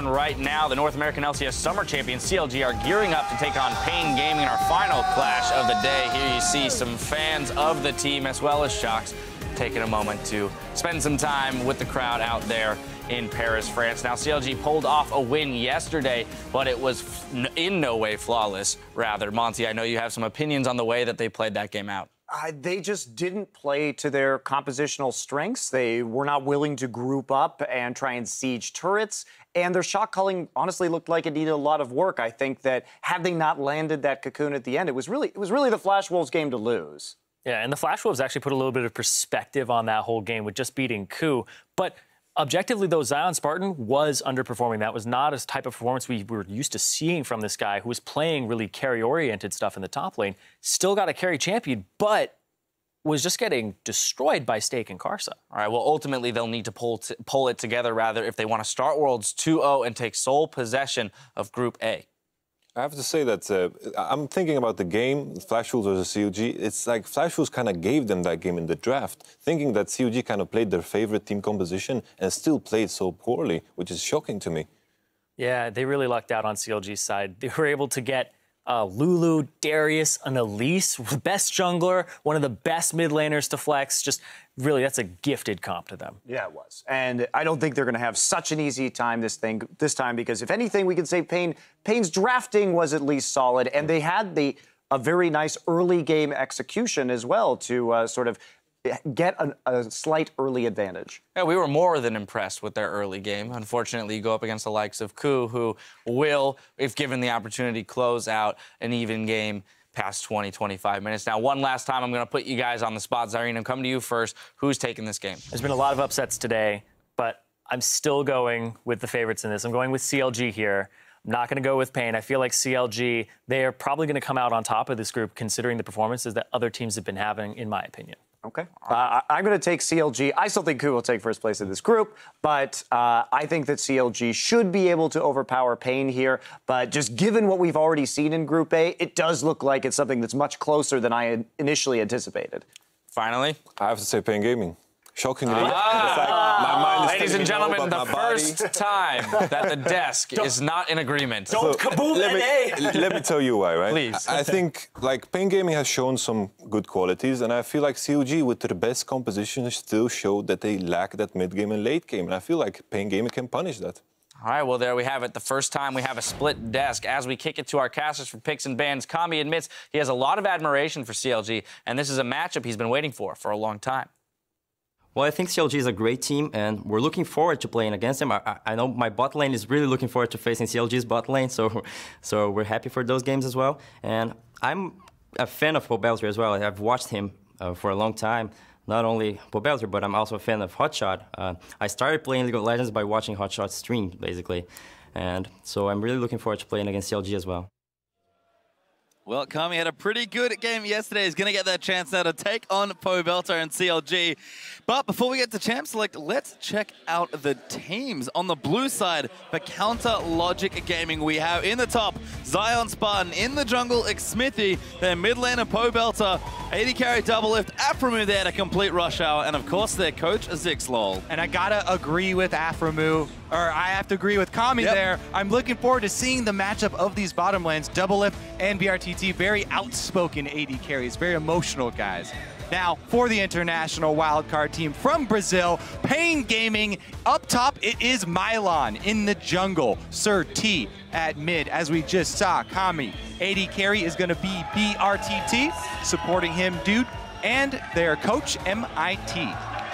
Right now, the North American LCS Summer Champions CLG are gearing up to take on Pain Gaming in our final clash of the day. Here you see some fans of the team as well as Shocks taking a moment to spend some time with the crowd out there in Paris, France. Now, CLG pulled off a win yesterday, but it was in no way flawless. Rather, Monty, I know you have some opinions on the way that they played that game out. They just didn't play to their compositional strengths. They were not willing to group up and try and siege turrets. And their shot calling honestly looked like it needed a lot of work. I think that had they not landed that cocoon at the end, it was really the Flash Wolves game to lose. Yeah, and the Flash Wolves actually put a little bit of perspective on that whole game with just beating KOO. But objectively, though, Zion Spartan was underperforming. That was not a type of performance we were used to seeing from this guy who was playing really carry-oriented stuff in the top lane. Still got a carry champion, but was just getting destroyed by Stake and Karsa. All right, well, ultimately, they'll need to pull it together, rather, if they want to start Worlds 2-0 and take sole possession of Group A. I have to say that I'm thinking about the game, Flash Wolves versus CLG. It's like Flash Wolves kind of gave them that game in the draft, thinking that CLG kind of played their favorite team composition and still played so poorly, which is shocking to me. Yeah, they really lucked out on CLG's side. They were able to get Lulu, Darius, and Elise, the best jungler, one of the best mid laners to flex. Just really, that's a gifted comp to them. Yeah, it was. And I don't think they're going to have such an easy time this time, because if anything, we can say Pain's drafting was at least solid, and they had a very nice early game execution as well to sort of get a slight early advantage. Yeah, we were more than impressed with their early game. Unfortunately, you go up against the likes of KOO, who will, if given the opportunity, close out an even game past 20, 25 minutes. Now, one last time, I'm going to put you guys on the spot. Zareen, I'm coming to you first. Who's taking this game? There's been a lot of upsets today, but I'm still going with the favorites in this. I'm going with CLG here. I'm not going to go with Pain. I feel like CLG, they are probably going to come out on top of this group, considering the performances that other teams have been having, in my opinion. Okay. I'm going to take CLG. I still think KOO will take first place in this group, but I think that CLG should be able to overpower Pain here. But just given what we've already seen in Group A, it does look like it's something that's much closer than I had initially anticipated. Finally, I have to say Pain Gaming. Shockingly, it's like my mind is ladies and gentlemen, the first time that the desk is not in agreement. Don't kaboom let me tell you why, right? Please. I think like Pain Gaming has shown some good qualities, and I feel like CLG with their best composition still showed that they lack that mid game and late game, and I feel like Pain Gaming can punish that. All right, well, there we have it. The first time we have a split desk. As we kick it to our casters for picks and bans, Kami admits he has a lot of admiration for CLG, and this is a matchup he's been waiting for a long time. Well, I think CLG is a great team, and we're looking forward to playing against them. I know my bot lane is really looking forward to facing CLG's bot lane, so we're happy for those games as well. And I'm a fan of Pobelter as well. I've watched him for a long time. Not only Pobelter, but I'm also a fan of Hotshot. I started playing League of Legends by watching Hotshot stream, basically. And so I'm really looking forward to playing against CLG as well. Well, Kami had a pretty good game yesterday. He's going to get that chance now to take on Pobelter and CLG. But before we get to Champ Select, let's check out the teams. On the blue side, for Counter Logic Gaming, we have in the top, Zion Spartan. In the jungle, Xmithy. Their mid laner, Pobelter. AD carry double lift, Aframu there to complete rush hour. And of course, their coach, Zixlol. And I gotta agree with Aframu, or I have to agree with Kami there. I'm looking forward to seeing the matchup of these bottom lanes, Double Lift and BRTT. Very outspoken AD carries, very emotional guys. Now, for the international wildcard team from Brazil, Pain Gaming. Up top, it is Mylon. In the jungle, Sir T at mid. As we just saw, Kami. AD carry is going to be BRTT, supporting him, Dude, and their coach, MIT.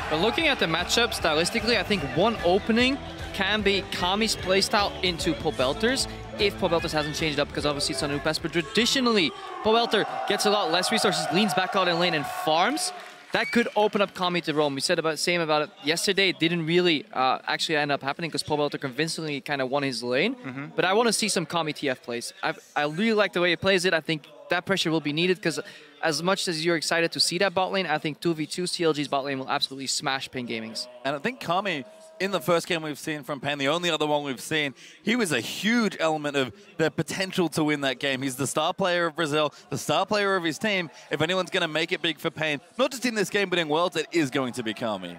But looking at the matchup, stylistically, I think one opening can be Kami's playstyle into Pobelter's, if Pobelter hasn't changed up, because obviously it's a new pass. But traditionally, Pobelter gets a lot less resources, leans back out in lane and farms. That could open up Kami to roam. We said same about it yesterday. It didn't really actually end up happening because Pobelter convincingly kind of won his lane. But I want to see some Kami TF plays. I really like the way he plays it. I think that pressure will be needed because as much as you're excited to see that bot lane, I think 2v2 CLG's bot lane will absolutely smash Pain Gaming's. And I think Kami, in the first game we've seen from Pain, the only other one we've seen, he was a huge element of the potential to win that game. He's the star player of Brazil, the star player of his team. If anyone's going to make it big for Pain, not just in this game, but in Worlds, it is going to be Kami.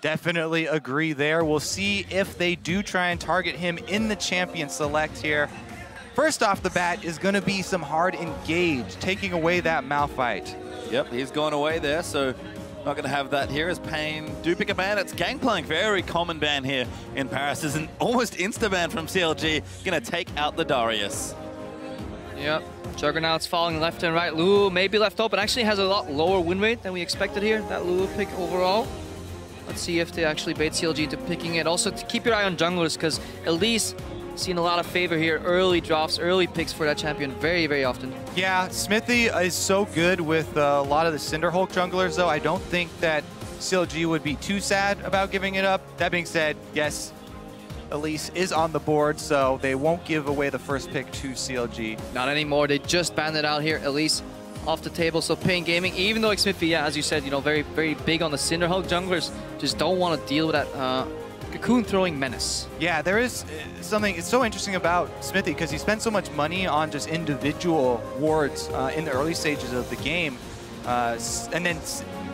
Definitely agree there. We'll see if they do try and target him in the champion select here. First off the bat is going to be some hard engage, taking away that Malphite. Yep, he's gone away there, so not going to have that here as Pain do pick a ban. It's Gangplank, very common ban here in Paris. Is an almost insta-ban from CLG, going to take out the Darius. Yep, Juggernaut's falling left and right. Lulu maybe left open, actually has a lot lower win rate than we expected here, that Lulu pick overall. Let's see if they actually bait CLG into picking it. Also, to keep your eye on junglers, because Elise seen a lot of favor here. Early drops, early picks for that champion very, very often. Yeah, Smithy is so good with a lot of the Cinderhulk junglers, though. I don't think that CLG would be too sad about giving it up. That being said, yes, Elise is on the board, so they won't give away the first pick to CLG. Not anymore. They just banned it out here. Elise off the table, so Pain Gaming, even though Smithy, yeah, as you said, you know, very, very big on the Cinderhulk junglers, just don't want to deal with that cocoon throwing menace. Yeah, there is something, it's so interesting about Smithy because he spent so much money on just individual wards in the early stages of the game, and then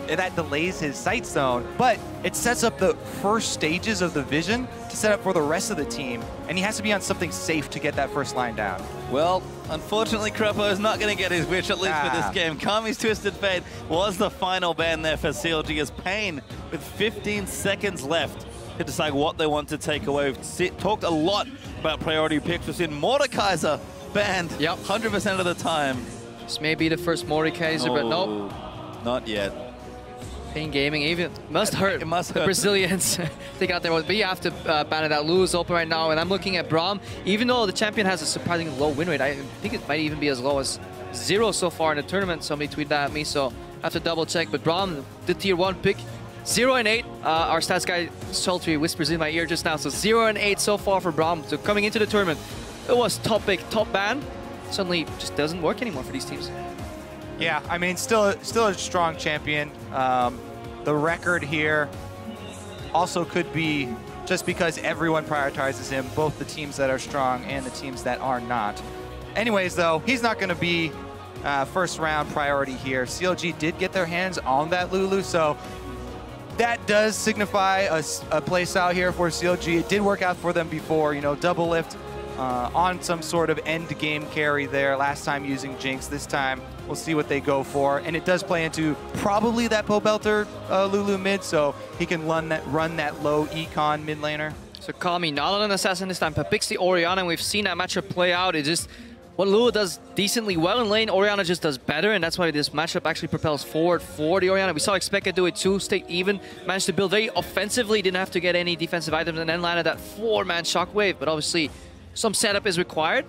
that delays his sight zone, but it sets up the first stages of the vision to set up for the rest of the team, and he has to be on something safe to get that first line down. Well, unfortunately, Crepo is not going to get his wish, at least for this game. Kami's Twisted Fate was the final ban there for CLG as Pain, with 15 seconds left to decide what they want to take away. We've talked a lot about priority picks. We've seen Mordekaiser banned 100% of the time. This may be the first Mordekaiser, but nope. Not yet. Pain Gaming even must hurt. It must the hurt. Brazilians. They got their one, but you have to ban it out. Lulu's open right now, and I'm looking at Braum. Even though the champion has a surprisingly low win rate, I think it might even be as low as 0 so far in the tournament. Somebody tweeted that at me, so I have to double check. But Braum, the tier 1 pick, 0 and 8. Our stats guy sultry whispers in my ear just now. So 0 and 8 so far for Braum. So coming into the tournament, it was top pick, top ban. Suddenly, just doesn't work anymore for these teams. Yeah, I mean, still a strong champion. The record here also could be just because everyone prioritizes him, both the teams that are strong and the teams that are not. Anyways, though, he's not going to be first round priority here. CLG did get their hands on that Lulu, so that does signify a place out here for CLG. It did work out for them before, you know, double lift on some sort of end game carry there. Last time using Jinx, this time we'll see what they go for. And it does play into probably that Pobelter Lulu mid, so he can run that low econ mid laner. So Kami, not an assassin this time, but picks the Orianna, and we've seen that matchup play out. It just, what Lulu does decently well in lane, Orianna just does better, and that's why this matchup actually propels forward for the Orianna. We saw Expected do it too, stayed even, managed to build very offensively, didn't have to get any defensive items, and then landed that 4-man shockwave, but obviously some setup is required.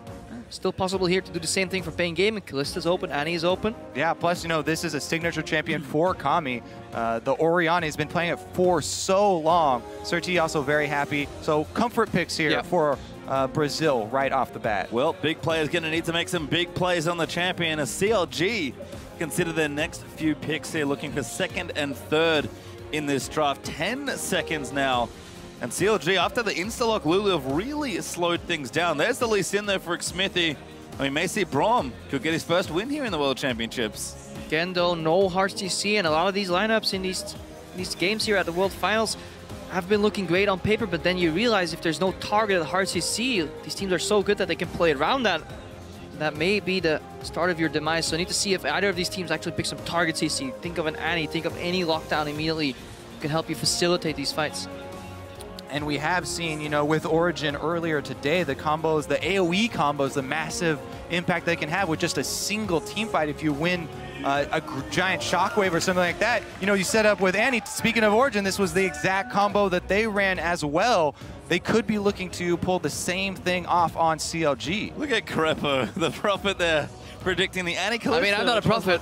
Still possible here to do the same thing for Pain Gaming. Kallista's open, Annie's open. Yeah, plus, you know, this is a signature champion for Kami. The Orianna has been playing it for so long. Surti also very happy. So comfort picks here for Brazil right off the bat. Well, big players going to need to make some big plays on the champion as CLG consider their next few picks here, looking for 2nd and 3rd in this draft. 10 seconds now. And CLG, after the insta-lock, Lulu have really slowed things down. There's the Lee Sin there for Smithy. I mean, may see Braum could get his first win here in the World Championships. Again, though, no Hearts TC, and a lot of these lineups in these games here at the World Finals have been looking great on paper, but then you realize if there's no target at Hearts TC, these teams are so good that they can play around that. That may be the start of your demise. So I need to see if either of these teams actually pick some target TC. Think of an Annie, think of any lockdown immediately can help you facilitate these fights. And we have seen, you know, with Origin earlier today, the combos, the AoE combos, the massive impact they can have with just a single team fight. If you win a giant shockwave or something like that, you know, you set up with Annie. Speaking of Origin, this was the exact combo that they ran as well. They could be looking to pull the same thing off on CLG. Look at Crepo, the prophet there, predicting the Annie Kalista. I mean, I'm not a prophet.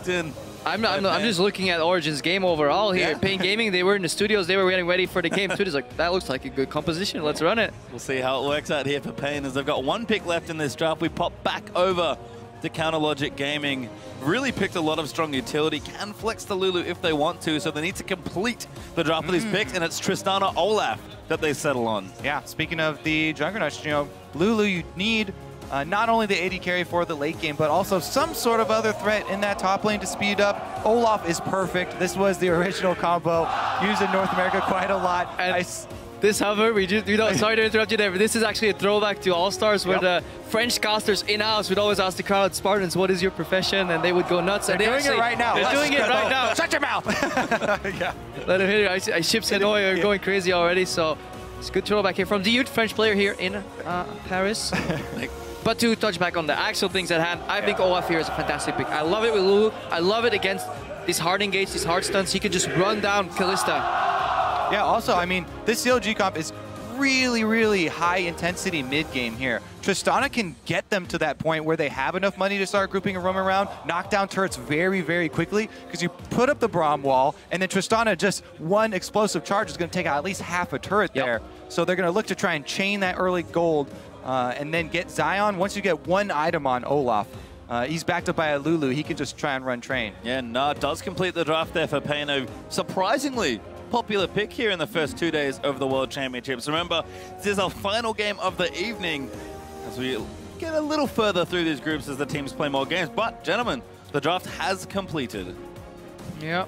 I'm just looking at Origin's game overall here. Yeah. Pain Gaming, they were in the studios, they were getting ready for the game too. It's like, that looks like a good composition, let's run it. We'll see how it works out here for Pain as they've got 1 pick left in this draft. We pop back over to Counter Logic Gaming. Really picked a lot of strong utility, can flex the Lulu if they want to, so they need to complete the draft with these picks, and it's Tristana Olaf that they settle on. Yeah, speaking of the Juggernauts, you know, Lulu, you need not only the AD carry for the late game, but also some sort of other threat in that top lane to speed up. Olaf is perfect. This was the original combo used in North America quite a lot. And this, however, sorry to interrupt you there, but this is actually a throwback to All-Stars where the French casters in-house would always ask the crowd, Spartans, what is your profession? And they would go nuts. They're doing it right now. They're doing it right now. Shut your mouth! Yeah. Let him hit it. Ships Hanoi are going crazy already, so it's a good throwback here from the youth French player here in Paris. But to touch back on the actual things at hand, I think Olaf here is a fantastic pick. I love it with Lulu. I love it against these hard engages, these hard stunts. He can just run down Kalista. Yeah, also, I mean, this CLG comp is really, really high intensity mid game here. Tristana can get them to that point where they have enough money to start grouping and roaming around, knock down turrets very, very quickly, because you put up the Braum wall, and then Tristana, just one explosive charge is going to take out at least half a turret there. So they're going to look to try and chain that early gold and then get Zion. Once you get one item on Olaf, he's backed up by a Lulu. He can just try and run train. Yeah, Nard does complete the draft there for Payno. Surprisingly popular pick here in the first 2 days of the World Championships. Remember, this is our final game of the evening as we get a little further through these groups as the teams play more games. But, gentlemen, the draft has completed. Yeah,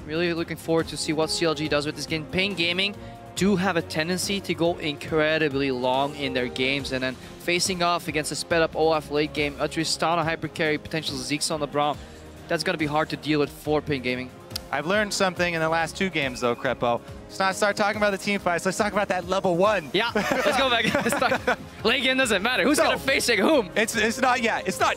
really looking forward to see what CLG does with this game. Pain Gaming do have a tendency to go incredibly long in their games, and then facing off against a sped-up Olaf late game, a Tristana hypercarry, potential Zeke's on the Braum. That's going to be hard to deal with for Pain Gaming. I've learned something in the last 2 games, though, Crepo. Let's not start talking about the team fights. Let's talk about that level 1. Yeah, let's go back. Late game doesn't matter. Who's going to face check whom? It's not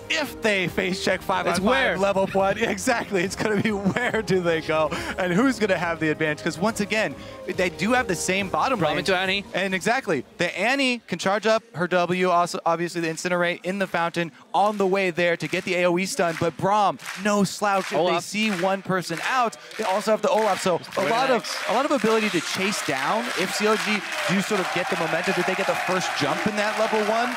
if they face check 5 it's on 5 where. level 1. Exactly. It's going to be where do they go and who's going to have the advantage. Because once again, they do have the same bottom lane. into Annie. And exactly. The Annie can charge up her W, also obviously the Incinerate in the fountain on the way there to get the AoE stun. But Braum, no slouch. If they see one person out, they also have the Olaf. So a lot of ability to chase down if CLG do sort of get the momentum. Did they get the first jump in that level 1?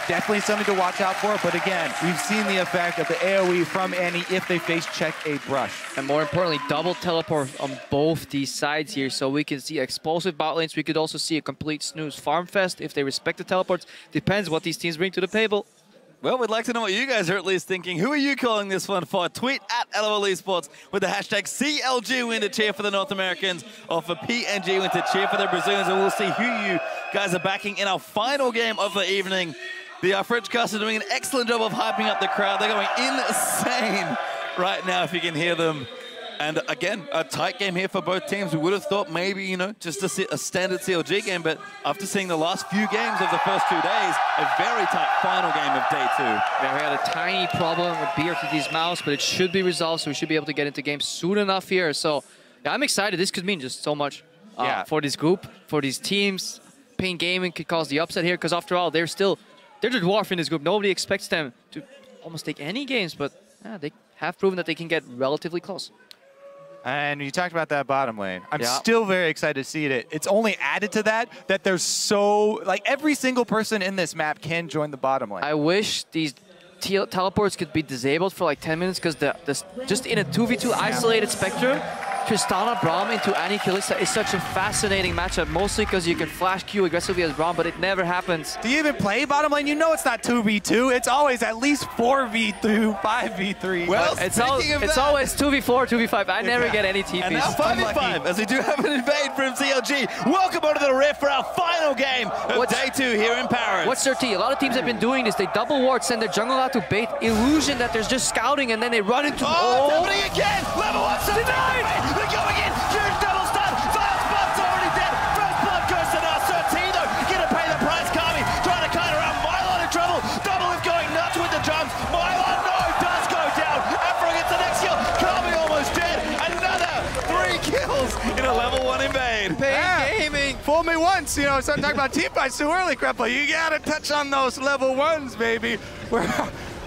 Definitely something to watch out for. But again, we've seen the effect of the AoE from Annie if they face check a brush. And more importantly, double teleport on both these sides here. So we can see explosive bot lanes. We could also see a complete snooze farm fest if they respect the teleports. Depends what these teams bring to the table. Well, we'd like to know what you guys are at least thinking. Who are you calling this one for? Tweet at LOL Esports with the hashtag CLG win to cheer for the North Americans, or for PNG win to cheer for the Brazilians, and we'll see who you guys are backing in our final game of the evening. The French cast are doing an excellent job of hyping up the crowd. They're going insane right now, if you can hear them. And again, a tight game here for both teams. We would have thought maybe, you know, just a standard CLG game, but after seeing the last few games of the first 2 days, a very tight final game of day 2. Yeah, we had a tiny problem with BRTT's mouse, but it should be resolved, so we should be able to get into games soon enough here. So yeah, I'm excited. This could mean just so much for this group, for these teams. Pain Gaming could cause the upset here, because after all, they're the dwarf in this group. Nobody expects them to almost take any games, but they have proven that they can get relatively close. And you talked about that bottom lane. I'm still very excited to see it. It's only added to that there's every single person in this map can join the bottom lane. I wish these teleports could be disabled for like 10 minutes, because just in a 2v2 isolated spectrum, Tristana Braum into Annie Kalista is such a fascinating matchup, mostly because you can flash Q aggressively as Braum, but it never happens. Do you even play bottom lane? You know it's not 2v2. It's always at least 4v2, 5v3. Well, it's always 2v4, 2v5. I never get any TPs. And now 5v5, as we do have an invade from CLG. Welcome over to the Rift for our final game of day 2 here in Paris. What's their T? A lot of teams have been doing this. They double ward, send their jungle out to bait, illusion that there's just scouting, and then they run into... Oh, it's happening again! Level 1 denied! They're going in! Huge double stun! Zion Spot's already dead! First blood goes to now. T though, gonna pay the price. Kami trying to kite around. Mylon in trouble. Double is going nuts with the jumps. Mylon, does go down. Afro gets the next kill. Kami almost dead. Another 3 kills in a level 1 invade. Pain Gaming. Fool me once, you know, start talking about team fights too early, Crepo. You gotta touch on those level 1s, baby.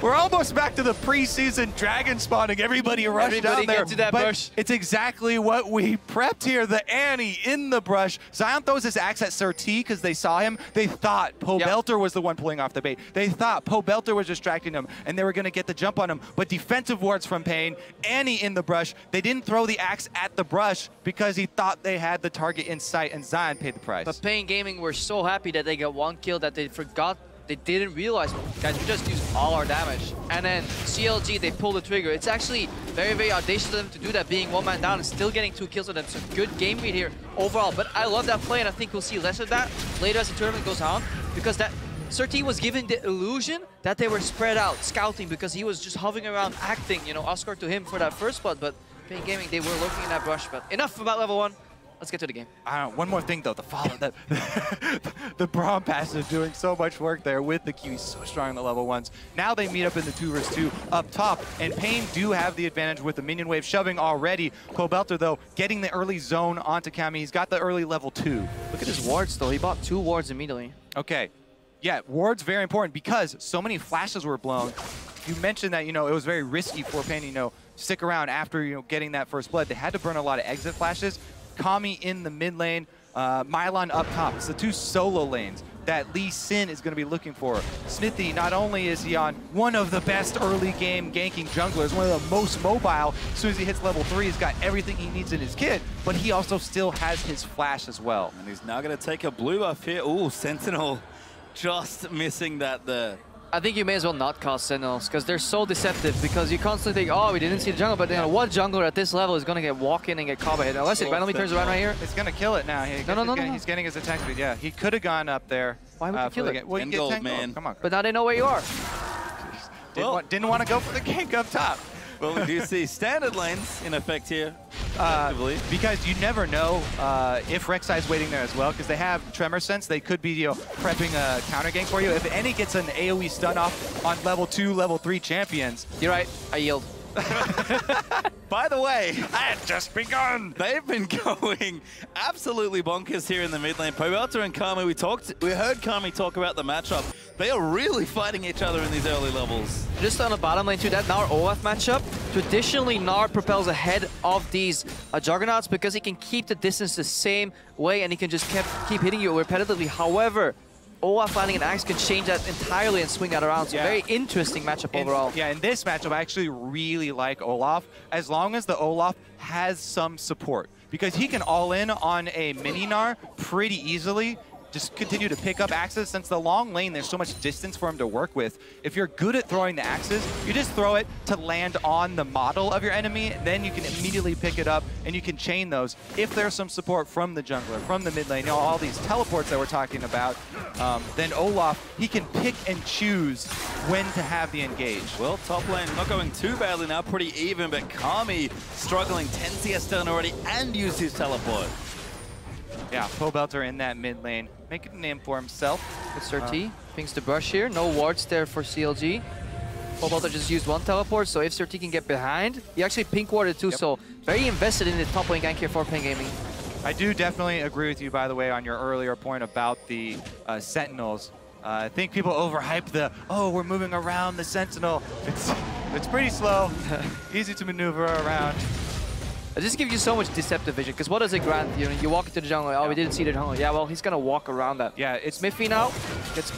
We're almost back to the preseason dragon spawning. Everybody rushed down there. Get to that bush. It's exactly what we prepped here. The Annie in the brush. Zion throws his axe at Sir T because they saw him. They thought Belter was the one pulling off the bait. They thought Belter was distracting him, and they were going to get the jump on him. But defensive wards from Pain. Annie in the brush. They didn't throw the axe at the brush because he thought they had the target in sight, and Zion paid the price. But Pain Gaming were so happy that they got 1 kill that they they didn't realize, guys, we just used all our damage. And then CLG, they pull the trigger. It's actually very, very audacious of them to do that, being one man down and still getting 2 kills. So that's a good game read here overall. But I love that play, and I think we'll see less of that later as the tournament goes on, because that Surti was given the illusion that they were spread out, scouting, because he was just hovering around, acting, you know, Oscar to him for that first spot. But PNG Gaming, they were lurking in that brush. But enough about level 1. Let's get to the game. One more thing though, the follow that the Braum pass is doing so much work there with the Q. He's so strong in the level 1s. Now they meet up in the 2 vs 2 up top, and Pain do have the advantage with the minion wave shoving already. Pobelter though getting the early zone onto Kami. He's got the early level 2. Look at his wards though. He bought 2 wards immediately. Okay, yeah, wards very important because so many flashes were blown. You mentioned that, you know, it was very risky for Pain, you know, stick around after, you know, getting that first blood. They had to burn a lot of exit flashes. Kami in the mid lane, Mylon up top. It's the 2 solo lanes that Lee Sin is going to be looking for. Smithy, not only is he on one of the best early game ganking junglers, one of the most mobile, as soon as he hits level 3, he's got everything he needs in his kit, but he also still has his flash as well. And he's now going to take a blue buff here. Ooh, Sentinel just missing that there. I think you may as well not cast Sentinels, because they're so deceptive, because you constantly think, oh, we didn't see the jungle, but you know, what jungler at this level is going to get walk in and get combo hit? Unless it randomly turns around right here. It's going to kill it now. No. He's getting his attack speed, yeah. He could have gone up there. Why would you kill it? Well, you get 10 man. gold. Come on. But now they know where you are. Didn't want to go for the gank up top. Well, we do see standard lanes in effect here, effectively. Because you never know if Rek'Sai's waiting there as well, because they have Tremor Sense. They could be, you know, prepping a counter gank for you. If any gets an AoE stun off on level 2, level 3 champions. You're right. I yield. By the way, I had just begun. They've been going absolutely bonkers here in the mid lane. Pobelter and Kami, we heard Kami talk about the matchup. They are really fighting each other in these early levels. Just on the bottom lane too, that Gnar Olaf matchup, traditionally Gnar propels ahead of these Juggernauts because he can keep the distance the same way and he can just keep hitting you repetitively. However, Olaf landing an axe can change that entirely and swing that around. So very interesting matchup overall. Yeah, in this matchup, I actually really like Olaf, as long as the Olaf has some support. Because he can all in on a mini Gnar pretty easily. Just continue to pick up axes. Since the long lane, there's so much distance for him to work with. If you're good at throwing the axes, you just throw it to land on the model of your enemy. Then you can immediately pick it up and you can chain those. If there's some support from the jungler, from the mid lane, you know, all these teleports that we're talking about, then Olaf, he can pick and choose when to have the engage. Well, top lane not going too badly now, pretty even, but Kami struggling, 10 CS done already and used his teleport. Yeah, Pobelter in that mid lane, making a name for himself. Good Surti, pings the brush here, no wards there for CLG. Pobelter just used 1 teleport, so if Surti can get behind, he actually pink warded too, so very invested in the top lane gank here for PNG Gaming. I do definitely agree with you, by the way, on your earlier point about the Sentinels. I think people overhype the, oh, we're moving around the Sentinel. It's pretty slow, easy to maneuver around. It just gives you so much deceptive vision, because what does it grant? You know, you walk into the jungle, oh, we didn't see the jungle. Yeah, well, he's going to walk around that. Yeah, it's Smithy now, gets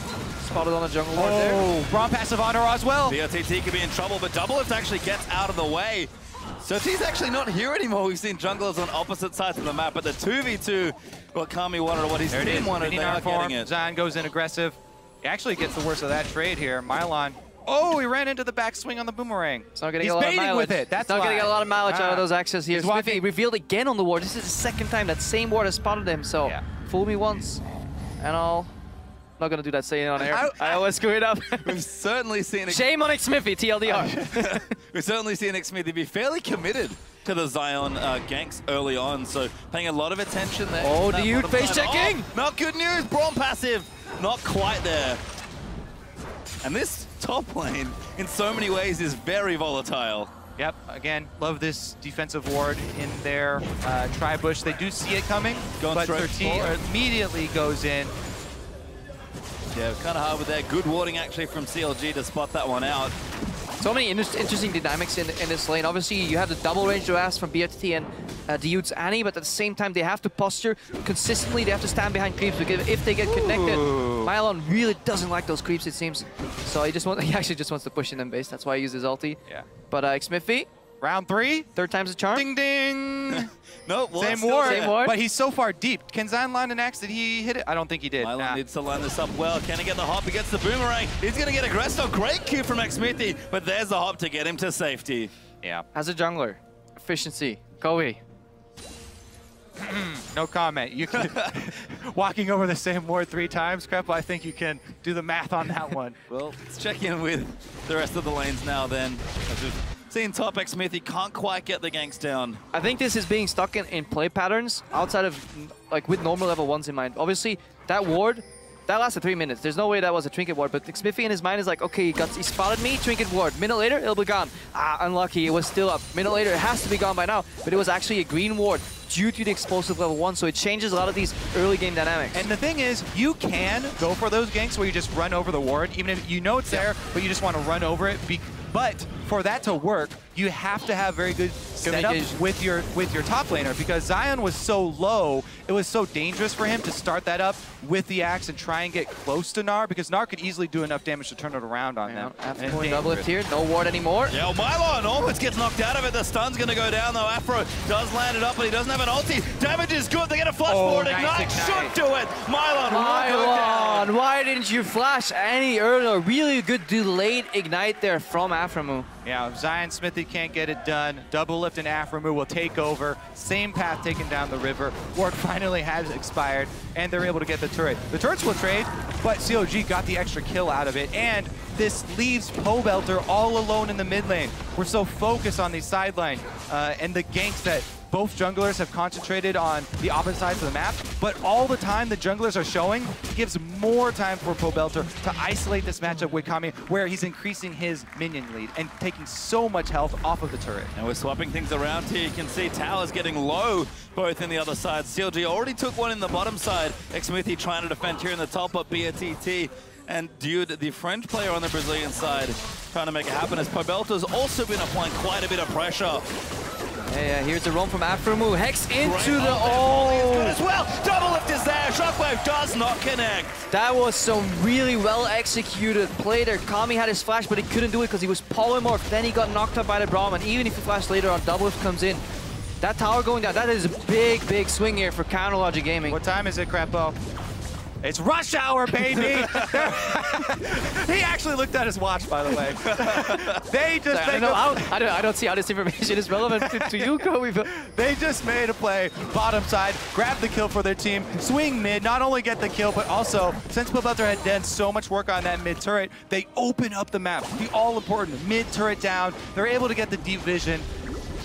spotted on the jungle ward there. Oh, Braum passive on her as well. BRTT could be in trouble, but Doublelift actually gets out of the way. So he's actually not here anymore. We've seen junglers on opposite sides of the map, but the 2v2, what Kami wanted or what his team wanted, they are getting it. Zion goes in aggressive. He actually gets the worst of that trade here. Mylon. Oh, he ran into the backswing on the boomerang. It's not getting a lot of mileage. With it. That's not getting a lot of mileage out of those axes here. Smithy revealed again on the ward. This is the second time that same ward has spotted him. So fool me once, and I'll not gonna do that saying on air. I always screw it up. We've certainly seen it. Shame on Xmithy, TLDR. We've certainly seen Xmithy be fairly committed to the Zion ganks early on, so paying a lot of attention there. Oh, the Dude face checking. Oh, not good news. Braum passive, not quite there. And this top lane, in so many ways, is very volatile. Yep, again, love this defensive ward in their tri-bush. They do see it coming, but 13 immediately goes in. Yeah, kind of hard with that. Good warding, actually, from CLG to spot that one out. So many interesting dynamics in this lane. Obviously, you have the double range blast from BRTT and Diude's Annie, but at the same time, they have to posture consistently. They have to stand behind creeps, because if they get connected, Mylon really doesn't like those creeps, it seems. So he actually just wants to push in them base. That's why he uses his ulti. Yeah. But Xmithy, Round 3. Third time's a charm. Ding, ding. Nope. Well, Same still ward, there. but he's so far deep. Can Zion land an X? Did he hit it? I don't think he did. Milo needs to line this up well. Can he get the hop? He gets the boomerang. He's going to get aggressed. Oh, great Q from Xmithy, but there's the hop to get him to safety. Yeah. As a jungler, efficiency, Kobe. No comment. You can walking over the same ward 3 times, Crepa, I think you can do the math on that one. Well, let's check in with the rest of the lanes now then. As we've seen top Xmithy can't quite get the ganks down. I think this is being stuck in play patterns outside of, like, with normal level 1s in mind. Obviously, that ward, that lasted 3 minutes. There's no way that was a trinket ward, but Xmithy in his mind is like, okay, he spotted me, trinket ward. Minute later, it'll be gone. Ah, unlucky, it was still up. Minute later, it has to be gone by now, but it was actually a green ward due to the explosive level 1, so it changes a lot of these early game dynamics. And the thing is, you can go for those ganks where you just run over the ward, even if you know it's there, but you just want to run over it. But for that to work, you have to have very good setup with your top laner, because Zion was so low, it was so dangerous for him to start that up with the axe and try and get close to Gnar, because Gnar could easily do enough damage to turn it around on them. After going double lift here, no ward anymore. Yeah, well, Mylon almost gets knocked out of it. The stun's going to go down, though. Afro does land it up, but he doesn't have an ulti. Damage is good. They get a flash forward. Ignite should do it. Mylon will go down. Why didn't you flash any earlier? Really good delayed ignite there from Aframu. Yeah, Zion Smithy can't get it done. Double lift and Aframu will take over. Same path taken down the river. Ward finally has expired, and they're able to get the turret. The turrets will trade, but CLG got the extra kill out of it, and this leaves Pobelter all alone in the mid lane. We're so focused on the sideline and the ganks that both junglers have concentrated on the opposite sides of the map, but all the time the junglers are showing gives more time for Pobelter to isolate this matchup with Kami, where he's increasing his minion lead and taking so much health off of the turret. And we're swapping things around here. You can see towers getting low, both in the other side. CLG already took one in the bottom side. Xmithy trying to defend here in the top, but BRTT and Dude, the French player on the Brazilian side, trying to make it happen, as Pobelter's also been applying quite a bit of pressure. Yeah, here's the roam from Aframu. Hex into the... Good as well. Double lift is there. Shockwave does not connect. That was some really well executed play there. Kami had his flash, but he couldn't do it because he was polymorphed. Then he got knocked up by the Braum, and even if he flashed later on, double lift comes in. That tower going down, that is a big, big swing here for Counterlogic Gaming. What time is it, Crepo? It's rush hour, baby! He actually looked at his watch, by the way. I don't see how this information is relevant to you, Kobe. They just made a play, bottom side, grab the kill for their team, swing mid, not only get the kill, but also, since Pobelter had done so much work on that mid turret, they open up the map. The all-important mid turret down. They're able to get the deep vision.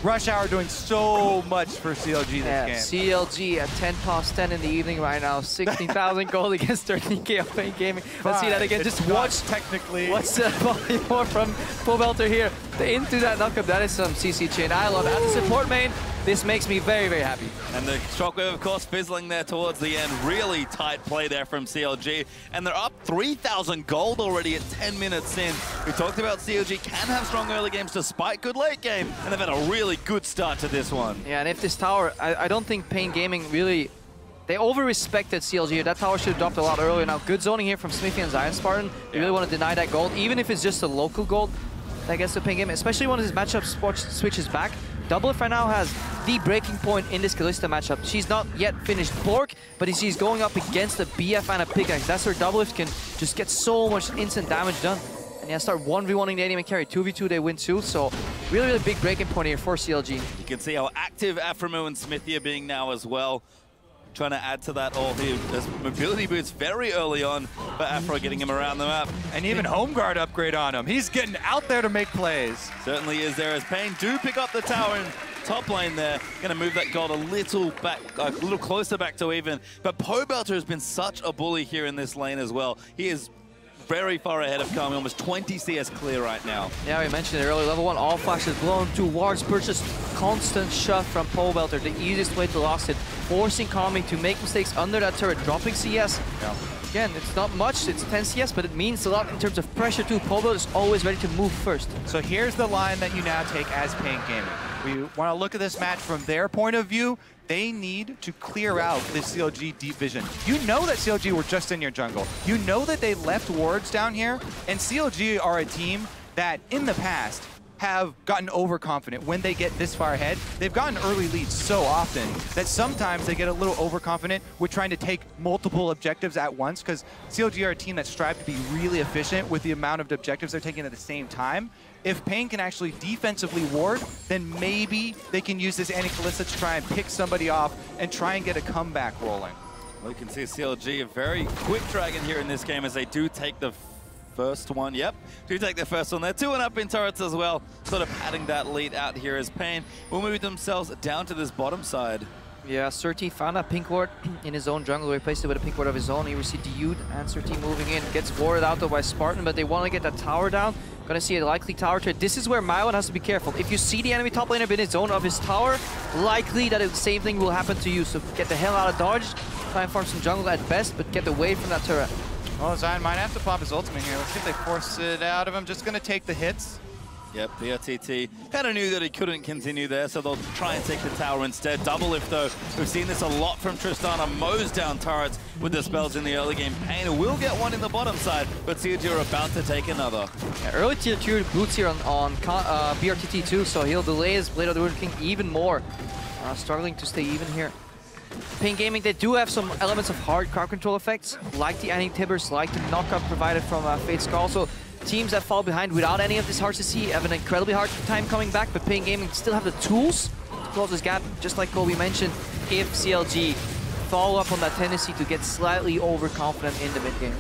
Rush Hour doing so much for CLG this game. CLG at 10 past 10 in the evening right now. 16,000 gold against 13k of Pain Gaming. Let's see that again. Just watch technically. What's the volume more from Pobelter here? Into that knockup. That is some CC chain. I love it. As a support main, this makes me very, very happy. And the Shockwave, of course, fizzling there towards the end. Really tight play there from CLG. And they're up 3,000 gold already at 10 minutes in. We talked about CLG can have strong early games despite good late game. And they've had a really good start to this one. Yeah, and if this tower, I don't think Pain Gaming really... They over-respected CLG. That tower should have dropped a lot earlier. Now, good zoning here from Smithy and Zion Spartan. They really want to deny that gold, even if it's just a local gold. That gets the Pain Gaming, especially when his matchup switches back. Double Lift right now has the breaking point in this Kalista matchup. She's not yet finished Bork, but she's going up against a BF and a pickaxe. That's where Double Lift can just get so much instant damage done. And yeah, start 1v1ing the ADM carry. 2v2, they win too. So really, really big breaking point here for CLG. You can see how active Aframu and Smithy are being now as well. Trying to add to that all here. There's mobility boots very early on, but Afro getting him around the map. And even home guard upgrade on him. He's getting out there to make plays. Certainly is there, as Pain do pick up the tower in top lane there. Going to move that gold a little back, a little closer back to even. But Pobelter has been such a bully here in this lane as well. He is very far ahead of Kami, almost 20 CS clear right now. Yeah, we mentioned it earlier. Level 1 all flashes blown, 2 wards purchased, constant shove from Pobelter, the easiest way to lost it, forcing Kami to make mistakes under that turret, dropping CS. Yeah. Again, it's not much, it's 10 CS, but it means a lot in terms of pressure too. Pobelter is always ready to move first. So here's the line that you now take as Pain Gaming. We want to look at this match from their point of view. They need to clear out this CLG deep vision. You know that CLG were just in your jungle. You know that they left wards down here, and CLG are a team that, in the past, have gotten overconfident when they get this far ahead. They've gotten early leads so often that sometimes they get a little overconfident with trying to take multiple objectives at once, because CLG are a team that strive to be really efficient with the amount of objectives they're taking at the same time. If Pain can actually defensively ward, then maybe they can use this Anti-Kalista to try and pick somebody off and try and get a comeback rolling. Well, you can see CLG, a very quick dragon here in this game as they do take the first one. Yep, do take the first one. They're 2-1 in turrets as well, sort of padding that lead out here as Pain will move themselves down to this bottom side. Yeah, Surti found a pink ward in his own jungle, replaced it with a pink ward of his own. He received the Yude, and Surti moving in. Gets warded out though by Spartan, but they want to get that tower down. Gonna see a likely tower trade. This is where Mylon has to be careful. If you see the enemy top laner in his zone of his tower, likely that the same thing will happen to you. So get the hell out of dodge, try and farm some jungle at best, but get away from that turret. Well, Zion might have to pop his ultimate here. Let's see if they force it out of him. Just gonna take the hits. Yep, BRTT kind of knew that he couldn't continue there, so they'll try and take the tower instead. Double lift though, we've seen this a lot from Tristana, mows down turrets with the spells in the early game. Pain will get one in the bottom side, but CLG are about to take another. Yeah, early tier 2 boots here on BRTT too, so he'll delay his Blade of the Ruined King even more. Struggling to stay even here. Pain Gaming, they do have some elements of hard crowd control effects, like the anti-tibbers, like the knockup provided from Fate's Call. So teams that fall behind without any of this hard to see have an incredibly hard time coming back, but Pain Gaming still have the tools to close this gap, just like Kobe mentioned, if CLG follow up on that tendency to get slightly overconfident in the mid game.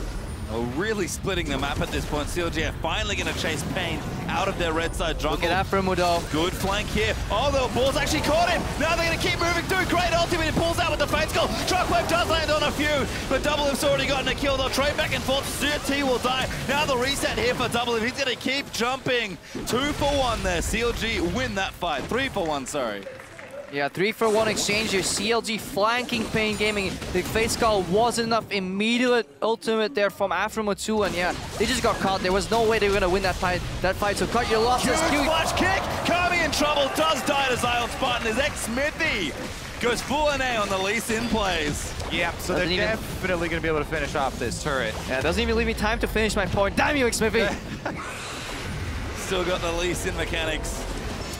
Oh, really splitting the map at this point. CLG are finally going to chase Pain out of their red side jungle. Look at that from Mudo. Good flank here. Oh, the ball's actually caught him. Now they're going to keep moving through. Great ultimate. He pulls out with the Fate's Call. Shockwave does land on a few, but Double Lift's already gotten a kill. They'll trade back and forth. T will die. Now the reset here for Double Lift. He's going to keep jumping. 2 for 1 there. CLG win that fight. 3 for 1, sorry. Yeah, 3 for 1 exchange here. CLG flanking Pain Gaming. The Fate's Call wasn't enough. Immediate ultimate there from Afromu2, and yeah, they just got caught. There was no way they were gonna win that fight. So cut your losses. Huge flash kick. Kami in trouble. Does die to Zion Spartan. His ex-Smithy goes full NA on the Lee Sin plays. Yeah, so they're definitely gonna be able to finish off this turret. Yeah, doesn't even leave me time to finish my point. Damn you, ex-Smithy. Still got the Lee Sin mechanics.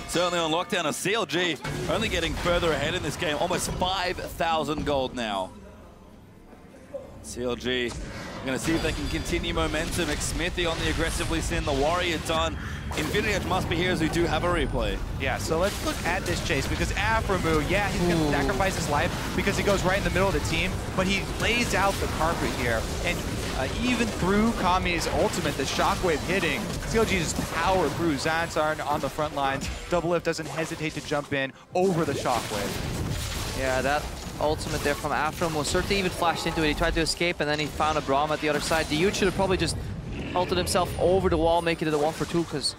Certainly on lockdown of CLG, only getting further ahead in this game, almost 5,000 gold now. CLG, going to see if they can continue momentum. Smithy on the aggressively Sin, the Warrior done. Infinity Edge must be here as we do have a replay. Yeah, so let's look at this chase because Afromu, yeah, he's going to sacrifice his life because he goes right in the middle of the team, but he lays out the carpet here. And even through Kami's ultimate, the shockwave hitting, CLG just power through. Zansarn on the front lines. Double Lift doesn't hesitate to jump in over the shockwave. Yeah, that ultimate there from Afromu certainly even flashed into it. He tried to escape and then he found a Braum at the other side. The Yude should have probably just ulted himself over the wall, making it a 1 for 2 because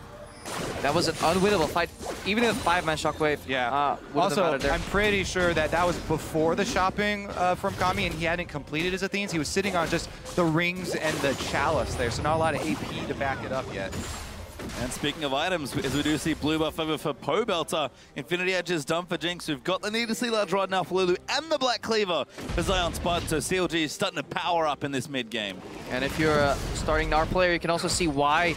that was an unwinnable fight. Even in a 5-man shockwave. Yeah. Also, I'm pretty sure that that was before the shopping from Kami, and he hadn't completed his Athenes. He was sitting on just the rings and the chalice there, so not a lot of AP to back it up yet. And speaking of items, as we do see blue buff over for Pobelter, Infinity Edge is done for Jinx. We've got the Need to See Large Rod now for Lulu and the Black Cleaver for Zion Spartan, so CLG is starting to power up in this mid game. And if you're a starting NAR player, you can also see why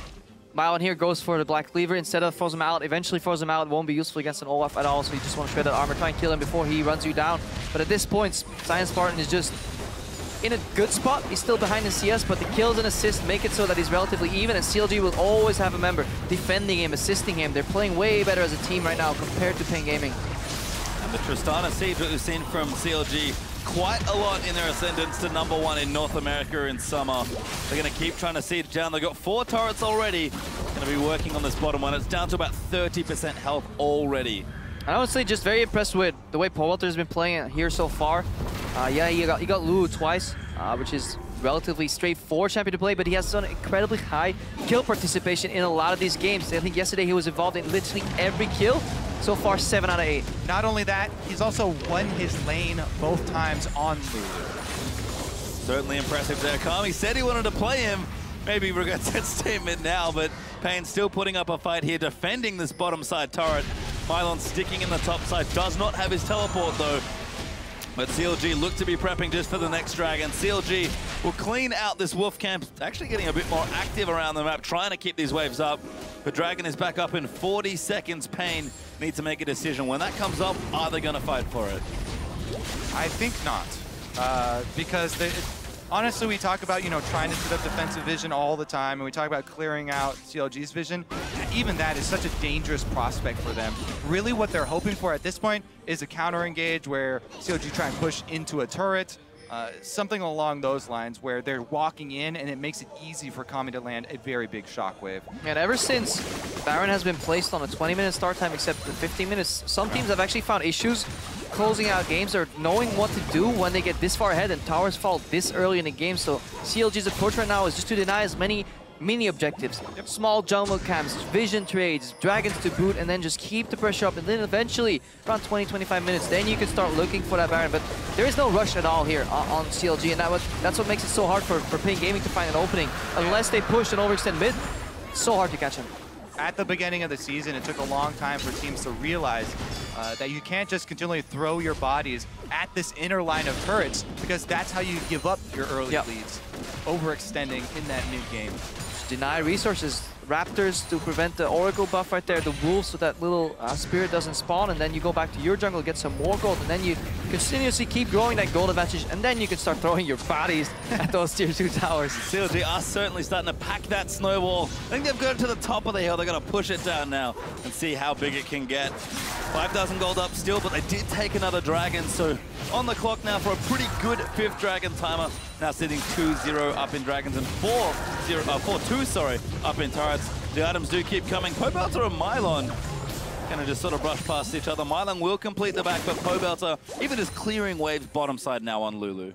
Mylon here goes for the Black Cleaver instead of Frozen Mallet. Eventually Frozen Mallet won't be useful against an Olaf at all, so you just want to shred that armor, try and kill him before he runs you down. But at this point, Zion Spartan is just in a good spot. He's still behind the CS, but the kills and assists make it so that he's relatively even, and CLG will always have a member defending him, assisting him. They're playing way better as a team right now compared to Pain Gaming. And the Tristana Siege, what we've seen from CLG, quite a lot in their ascendance to #1 in North America in summer. They're going to keep trying to siege down. They've got 4 turrets already. Going to be working on this bottom one. It's down to about 30% health already. And honestly, just very impressed with the way Pobelter has been playing here so far. Yeah, he got Lulu twice, which is relatively straightforward champion to play, but he has done incredibly high kill participation in a lot of these games. I think yesterday he was involved in literally every kill. So far, 7 out of 8. Not only that, he's also won his lane both times on Lulu. Certainly impressive there. Kami said he wanted to play him. Maybe regrets that statement now, but Pain still putting up a fight here, defending this bottom side turret. Mylon sticking in the top side, does not have his teleport though. But CLG look to be prepping just for the next dragon. CLG will clean out this wolf camp, actually getting a bit more active around the map, trying to keep these waves up. But Dragon is back up in 40 seconds. Pain needs to make a decision. When that comes up, are they going to fight for it? I think not. Because honestly, we talk about, trying to set up defensive vision all the time, and we talk about clearing out CLG's vision. Even that is such a dangerous prospect for them. Really what they're hoping for at this point is a counter engage where CLG try and push into a turret, something along those lines where they're walking in and it makes it easy for Kami to land a very big shockwave. And ever since Baron has been placed on a 20-minute start time except for 15 minutes, some teams have actually found issues closing out games or knowing what to do when they get this far ahead and towers fall this early in the game. So CLG's approach right now is just to deny as many mini objectives, small jungle camps, vision trades, dragons to boot, and then just keep the pressure up. And then eventually, around 20-25 minutes, then you can start looking for that Baron. But there is no rush at all here on CLG, and that's what makes it so hard for PNG Gaming to find an opening. Unless they push and overextend mid, it's so hard to catch him. At the beginning of the season, it took a long time for teams to realize that you can't just continually throw your bodies at this inner line of turrets, because that's how you give up your early leads, overextending in that mid game. Just deny resources. Raptors to prevent the Oracle buff right there, the Wolves so that little Spirit doesn't spawn, and then you go back to your jungle, get some more gold, and then you continuously keep growing that gold advantage, and then you can start throwing your bodies at those tier 2 towers. CLG are certainly starting to pack that snowball. I think they've got to the top of the hill. They're going to push it down now and see how big it can get. 5,000 gold up still, but they did take another dragon, so on the clock now for a pretty good 5th dragon timer. Now sitting 2-0 up in dragons and 4-2 up in turrets. The items do keep coming. Pobelter and Mylon gonna just sort of brush past each other. Mylon will complete the back, but Pobelter even just clearing waves bottom side now on Lulu.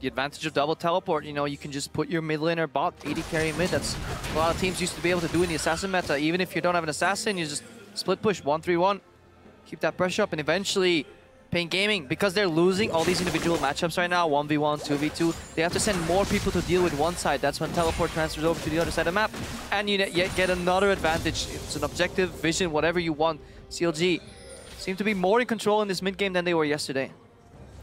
The advantage of double teleport, you can just put your mid laner bot, AD carry mid. That's what a lot of teams used to be able to do in the assassin meta. Even if you don't have an assassin, you just split push 1-3-1, keep that pressure up, and eventually PNG Gaming, because they're losing all these individual matchups right now, 1v1, 2v2, they have to send more people to deal with one side. That's when teleport transfers over to the other side of the map, and you get another advantage. It's an objective, vision, whatever you want. CLG seem to be more in control in this mid game than they were yesterday.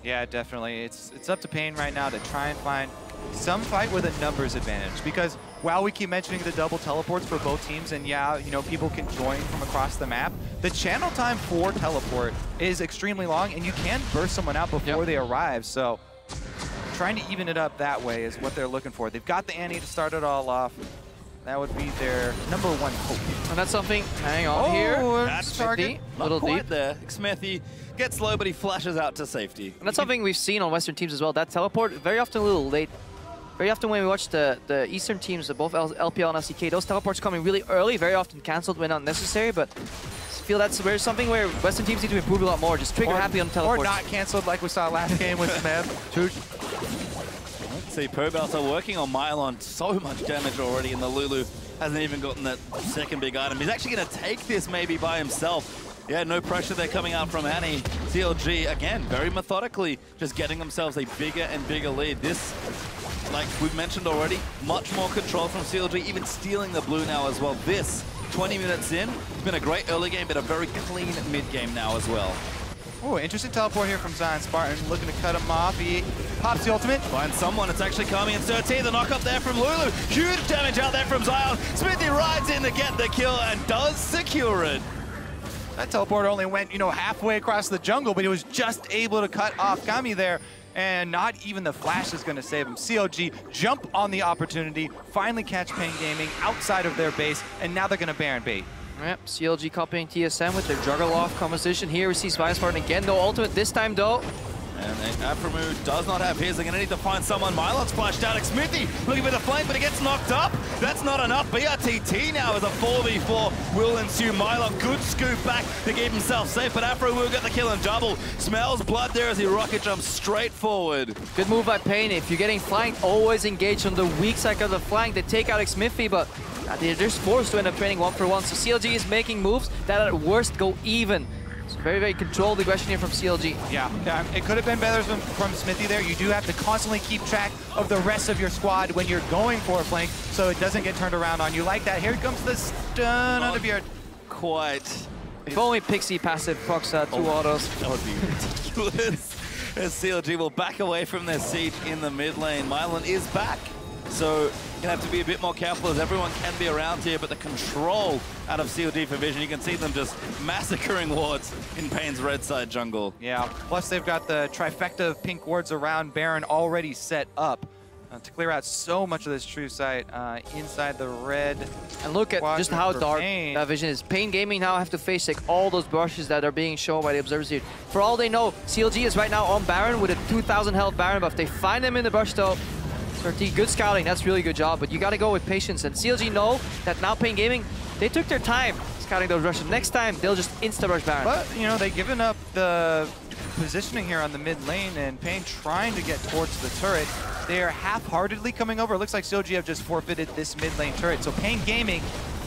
Yeah, definitely. It's up to Pain right now to try and find some fight with a numbers advantage, because while we keep mentioning the double teleports for both teams, and yeah, people can join from across the map, the channel time for teleport is extremely long, and you can burst someone out before they arrive. So trying to even it up that way is what they're looking for. They've got the Annie to start it all off. That would be their #1 hope. And that's something, hang on here. That's target. Not quite there. Smithy gets low, but he flashes out to safety. And that's something we've seen on Western teams as well. That teleport, very often a little late. Very often when we watch the Eastern teams, both LPL and LCK, those teleports coming really early, very often cancelled when not necessary, but I feel that's something where Western teams need to improve a lot more. Just trigger happy on teleports. Or not cancelled like we saw last game with Smeb. See, Pobelter working on Mylon, so much damage already, and the Lulu hasn't even gotten that second big item. He's actually going to take this maybe by himself. Yeah, no pressure there coming out from Annie. CLG, again, very methodically, just getting themselves a bigger and bigger lead. This, like we've mentioned already, much more control from CLG, even stealing the blue now as well. This, 20 minutes in, it's been a great early game, but a very clean mid game now as well. Oh, interesting teleport here from Zion Spartan, looking to cut him off. He pops the ultimate. Find someone, it's actually Kami and 13. The knock up there from Lulu. Huge damage out there from Zion. Smithy rides in to get the kill and does secure it. That teleport only went, halfway across the jungle, but he was just able to cut off Kami there. And not even the flash is going to save him. CLG jump on the opportunity, finally catch PNG Gaming outside of their base, and now they're going to Baron bait. Yep, CLG copying TSM with their Juggerloft composition. Here we see Zion Spartan again, no ultimate this time though. And Aframu does not have his. They're going to need to find someone. Mylon splashed out. Smithy looking for the flank, but he gets knocked up. That's not enough. BRTT now as a 4v4 will ensue. Mylon, good scoop back to keep himself safe, but Afro will get the kill and double. Smells blood there as he rocket jumps straight forward. Good move by Pain. If you're getting flanked, always engage on the weak side of the flank. They take out Smithy, but they're just forced to end up training 1-for-1. So CLG is making moves that at worst go even. It's very, very controlled aggression here from CLG. Yeah, it could have been better from Smithy there. You do have to constantly keep track of the rest of your squad when you're going for a flank, so it doesn't get turned around on you like that. Here comes the stun on the beard. Quite. If only Pixie passive procs 2 autos. That would be ridiculous. As CLG will back away from their siege in the mid lane. Mylon is back. So you're gonna have to be a bit more careful as everyone can be around here, but the control out of CLG for Vision, you can see them just massacring wards in Pain's red side jungle. Yeah, plus they've got the trifecta of pink wards around Baron already set up to clear out so much of this true sight inside the red. And look at just how dark that Vision is. Pain Gaming now have to face like all those brushes that are being shown by the observers here. For all they know, CLG is right now on Baron with a 2,000 health Baron buff. They find them in the brush though. 30, good scouting, that's really good job, but you gotta go with patience. And CLG know that now Pain Gaming, they took their time scouting those rushes. Next time, they'll just insta-rush Baron. But, you know, they've given up the positioning here on the mid lane, and Pain trying to get towards the turret. They are half-heartedly coming over. It looks like CLG have just forfeited this mid lane turret. So Pain Gaming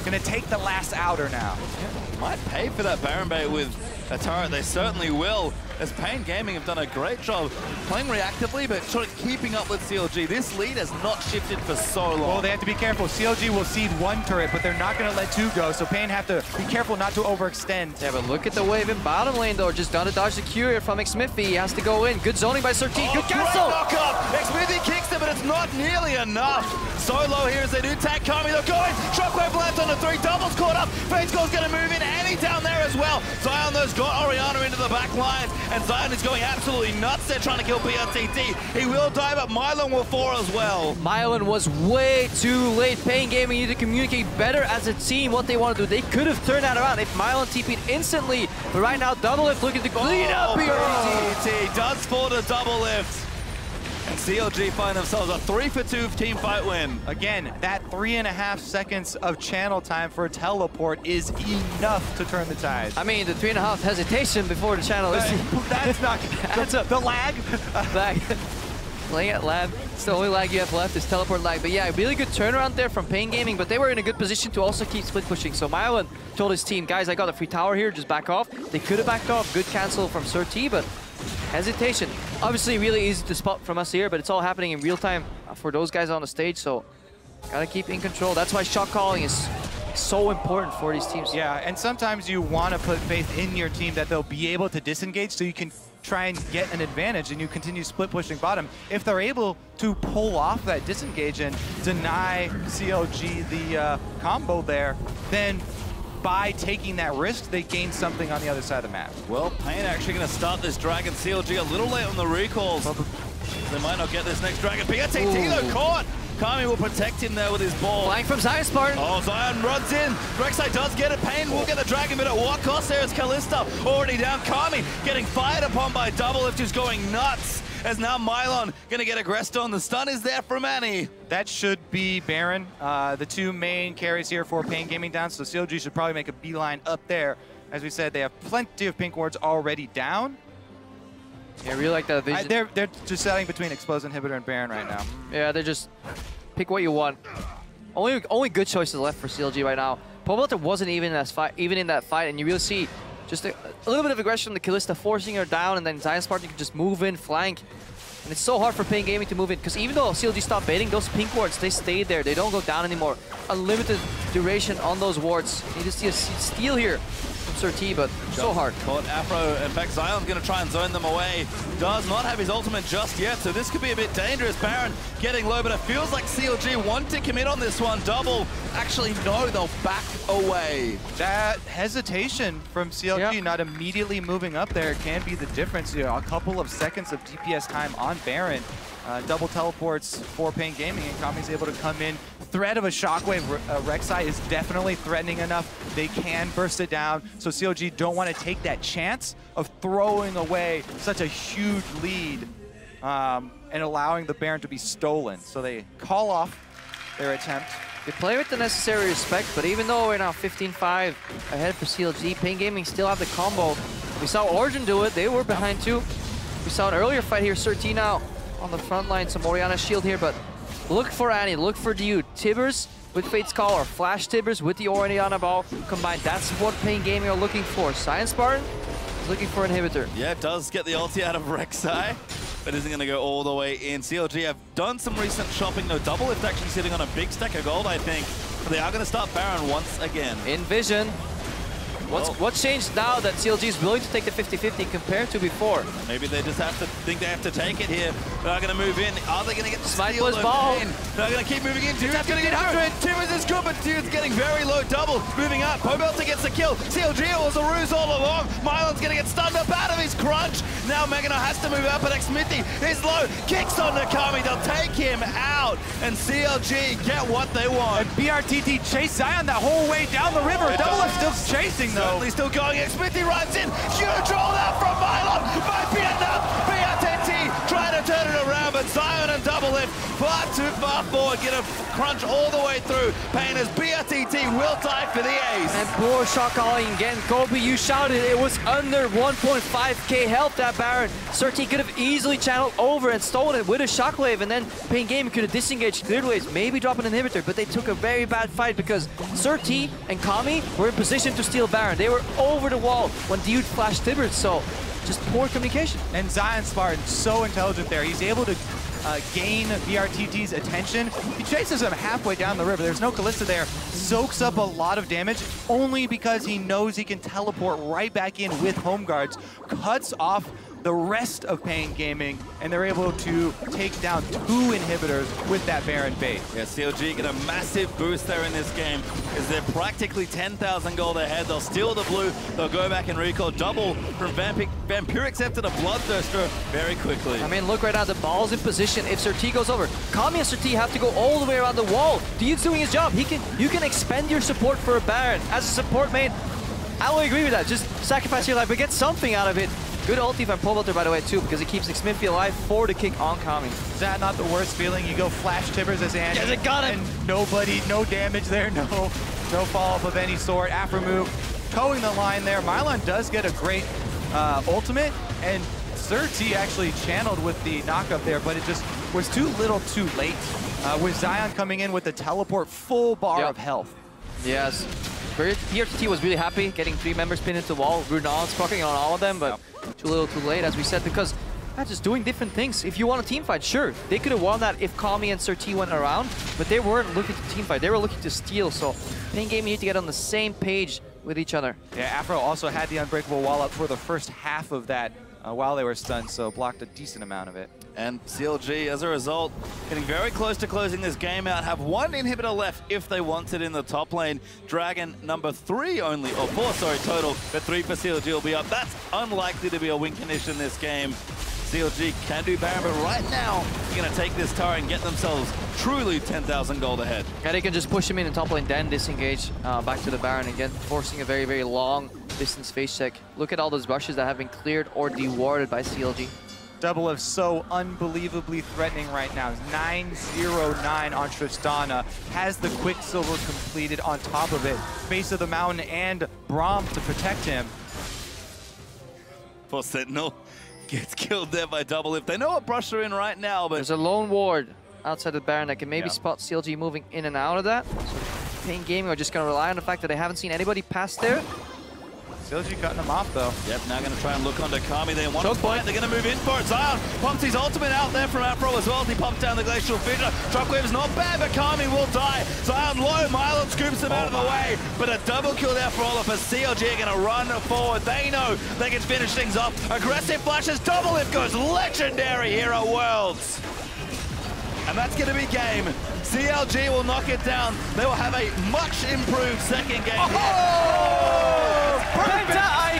gonna take the last outer now. Yeah, might pay for that Baron bait with a turret. They certainly will, as Pain Gaming have done a great job playing reactively, but sort of keeping up with CLG. This lead has not shifted for so long. Well, they have to be careful. CLG will cede one turret, but they're not going to let two go, so Pain have to be careful not to overextend. Yeah, but look at the wave in bottom lane, though. Just done a dodge the Q from Xmithy. He has to go in. Good zoning by Surteed. Good cancel. Knock up. Xmithy kicks it, but it's not nearly enough. Solo here as they do tag Kami. They're going. Shockwave lands on the 3. Doubles caught up. Facego's going to move in, and he's down there as well. Zion, though, got Orianna into the back lines, and Zion is going absolutely nuts. They're trying to kill PRTT. He will die, but Mylon will fall as well. Mylon was way too late. Pain Gaming need to communicate better as a team what they want to do. They could have turned that around if Mylon TP'd instantly. But right now, Double Lift looking to clean up PRTT. Does fall to Double Lift. And CLG find themselves a 3-for-2 team fight win. Again, that 3.5 seconds of channel time for a teleport is enough to turn the tide. I mean, the 3.5 hesitation before the channel is... That's not... That's the lag? Lag. Playing at lab. It's the only lag you have left is teleport lag. But yeah, really good turnaround there from Pain Gaming, but they were in a good position to also keep split pushing. So Mylon told his team, guys, I got a free tower here, just back off. They could have backed off. Good cancel from Surteed, but hesitation. Obviously really easy to spot from us here, but it's all happening in real time for those guys on the stage, so gotta keep in control. That's why shot calling is so important for these teams. Yeah, and sometimes you want to put faith in your team that they'll be able to disengage so you can try and get an advantage and you continue split pushing bottom. If they're able to pull off that disengage and deny CLG the combo there, then by taking that risk, they gain something on the other side of the map. Well, Pain actually going to start this Dragon. CLG a little late on the recalls. They might not get this next Dragon. PRTT though caught. Kami will protect him there with his ball. Flying from Zion Spartan. Oh, Zion runs in. Rek'Sai does get it. Pain will get the Dragon, but at what cost there is Kalista already down. Kami getting fired upon by Double Lift, who's going nuts. As now Mylon going to get aggressed on. The stun is there from Annie. That should be Baron. The two main carries here for Pain Gaming down, so CLG should probably make a beeline up there. As we said, they have plenty of pink wards already down. Yeah, I really like that vision. They're just setting between Explosive Inhibitor and Baron right now. Yeah, they're just pick what you want. Only good choices left for CLG right now. Pobelter wasn't even in that fight, and you really see just a little bit of aggression from the Kalista, forcing her down, and then Zion Spartan can just move in, flank. And it's so hard for Pain Gaming to move in, because even though CLG stopped baiting, those pink wards, they stayed there. They don't go down anymore. Unlimited duration on those wards. You just see a steal here from Surteed, but so hard. Caught Afro. In fact, Zion's going to try and zone them away. Does not have his ultimate just yet, so this could be a bit dangerous. Baron getting low, but it feels like CLG want to commit on this one. Double, actually, no, they'll back away. That hesitation from CLG not immediately moving up there can be the difference. You know, a couple of seconds of DPS time on Baron. Double teleports for Pain Gaming, and Kami's able to come in. Threat of a shockwave, Rek'Sai is definitely threatening enough. They can burst it down, so CLG don't want to take that chance of throwing away such a huge lead and allowing the Baron to be stolen. So they call off their attempt. They play with the necessary respect, but even though we're now 15-5 ahead for CLG, Pain Gaming still have the combo. We saw Origin do it. They were behind too. We saw an earlier fight here. Surteed now on the front line. Some Orianna shield here, but look for Annie. Look for Dude. Tibbers with Fate's Call or Flash Tibbers with the Orianna ball combined. That's what Pain Gaming are looking for. Science Spartan is looking for Inhibitor. Yeah, it does get the ulti out of Rek'Sai, but isn't going to go all the way in. CLG have done some recent shopping. No, Double Lift actually sitting on a big stack of gold, I think. But they are going to start Baron once again. In vision. What's changed now that CLG is willing to take the 50-50 compared to before? Maybe they just have to think they have to take it here. They're going to move in. Are they going to get the Smite steal? was ball. They're going to keep moving in. Dude's going to get through. Timmons is good, but Dude's getting very low. Double moving up. Pobelter gets the kill. CLG was a ruse all along. Mylon's going to get stunned up out of his crunch. Now Megano has to move up, but Smithy is low. Kicks on Nakami. They'll take him out. And CLG get what they want. And BRTT chase Zion that whole way down the river. Double F still chasing though. Certainly still going. Smithy runs in. Huge roll out from Mylon. Might be enough. BRTT trying to turn it around, but Zion and Double F far too far forward. Get a crunch all the way through. Pain as BRTT will die for the ace. And poor shot calling again. Kobe, you shouted it was under 1.5k health, that Baron. Surti could have easily channeled over and stolen it with a shockwave, and then Pain Gaming could have disengaged, cleared waves, maybe drop an inhibitor, but they took a very bad fight because Surti and Kami were in position to steal Baron. They were over the wall when Dude flashed Tibbert, so just poor communication. And Zion Spartan, so intelligent there. He's able to gain BRTT's attention. He chases him halfway down the river. There's no Kalista there. Soaks up a lot of damage only because he knows he can teleport right back in with home guards. Cuts off the rest of Pain Gaming, and they're able to take down 2 inhibitors with that Baron bait. Yeah, CLG get a massive boost there in this game because they're practically 10,000 gold ahead. They'll steal the blue, they'll go back and recall. Double from Vampirix after the Bloodthirster very quickly. I mean, look right now, the ball's in position. If Surti goes over, Kami and Surti have to go all the way around the wall. Dude's doing his job. You can expend your support for a Baron. As a support main, I will agree with that. Just sacrifice your life, but get something out of it. Good ulti from Pobelter, by the way, too, because it keeps Smithy alive for the kick on Kami. Is that not the worst feeling? You go flash Tibbers as Andy. Yes, it got him. And nobody, no damage there, no follow-up of any sort. Afromu towing the line there. Mylon does get a great ultimate, and Surti actually channeled with the knockup there, but it just was too little too late. With Zion coming in with the teleport full bar of health. Yes. BRTT was really happy getting 3 members pinned into the wall. Runon's proccing on all of them, but too little too late, as we said, because they're just doing different things. If you want a team fight, sure, they could have won that if Kami and Surti went around, but they weren't looking to team fight. They were looking to steal, so Pain Gaming need to get on the same page with each other. Yeah, Afro also had the unbreakable wall up for the first half of that while they were stunned, so blocked a decent amount of it. And CLG, as a result, getting very close to closing this game out, have 1 inhibitor left if they want it in the top lane. Dragon number 3 only, or 4, sorry, total, but 3 for CLG will be up. That's unlikely to be a win condition in this game. CLG can do Baron, but right now, they're going to take this tower and get themselves truly 10,000 gold ahead. Yeah, they can just push him in top lane, then disengage back to the Baron again, forcing a very, very long distance face check. Look at all those rushes that have been cleared or dewarded by CLG. Double F so unbelievably threatening right now. 909 on Tristana. Has the Quicksilver completed on top of it. Base of the mountain and Braum to protect him. Poor Sentinel gets killed there by Double F. They know what brush they're in right now, but... There's a lone ward outside the Baron that can maybe spot CLG moving in and out of that. So Pain Gaming are just going to rely on the fact that they haven't seen anybody pass there. CLG cutting him off, though. Yep, now going to try and look onto Kami. They want to fight. They're going to move in for it. Zion pops his ultimate out there from Afro as well. He pops down the Glacial Fissure. Shockwave is not bad, but Kami will die. Zion low. Mylon scoops him out of the way. But a double kill there for Olaf as CLG are going to run forward. They know they can finish things off. Aggressive flashes. Double F goes legendary Hero Worlds. And that's going to be game. CLG will knock it down. They will have a much improved second game. Perfect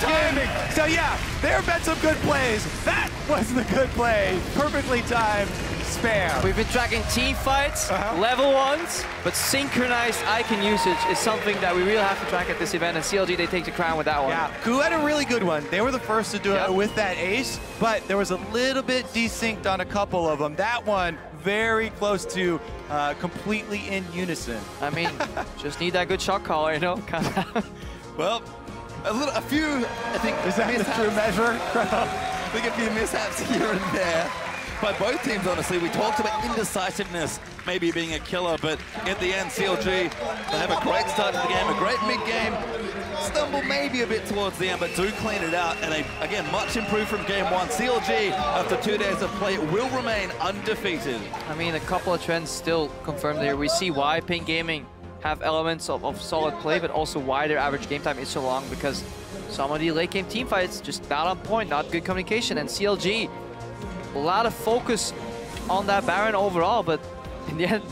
timing. So yeah, there have been some good plays. That was the good play. Perfectly timed spam. We've been tracking team fights, level 1s, but synchronized icon usage is something that we really have to track at this event, and CLG, they take the crown with that one. Yeah, Ku had a really good one. They were the first to do it with that ace, but there was a little bit desynced on a couple of them. That one, very close to completely in unison. I mean, just need that good shot caller, you know? Well, a few, I think, is that the true measure? I think a few mishaps here and there by both teams, honestly. We talked about indecisiveness maybe being a killer, but at the end, CLG, they have a great start to the game, a great mid-game, stumble maybe a bit towards the end, but do clean it out, and again, much improved from game 1. CLG, after 2 days of play, will remain undefeated. I mean, a couple of trends still confirmed here. We see why Pain Gaming have elements of solid play, but also why their average game time is so long, because some of the late game team fights just not on point, not good communication. And CLG, a lot of focus on that Baron overall, but in the end,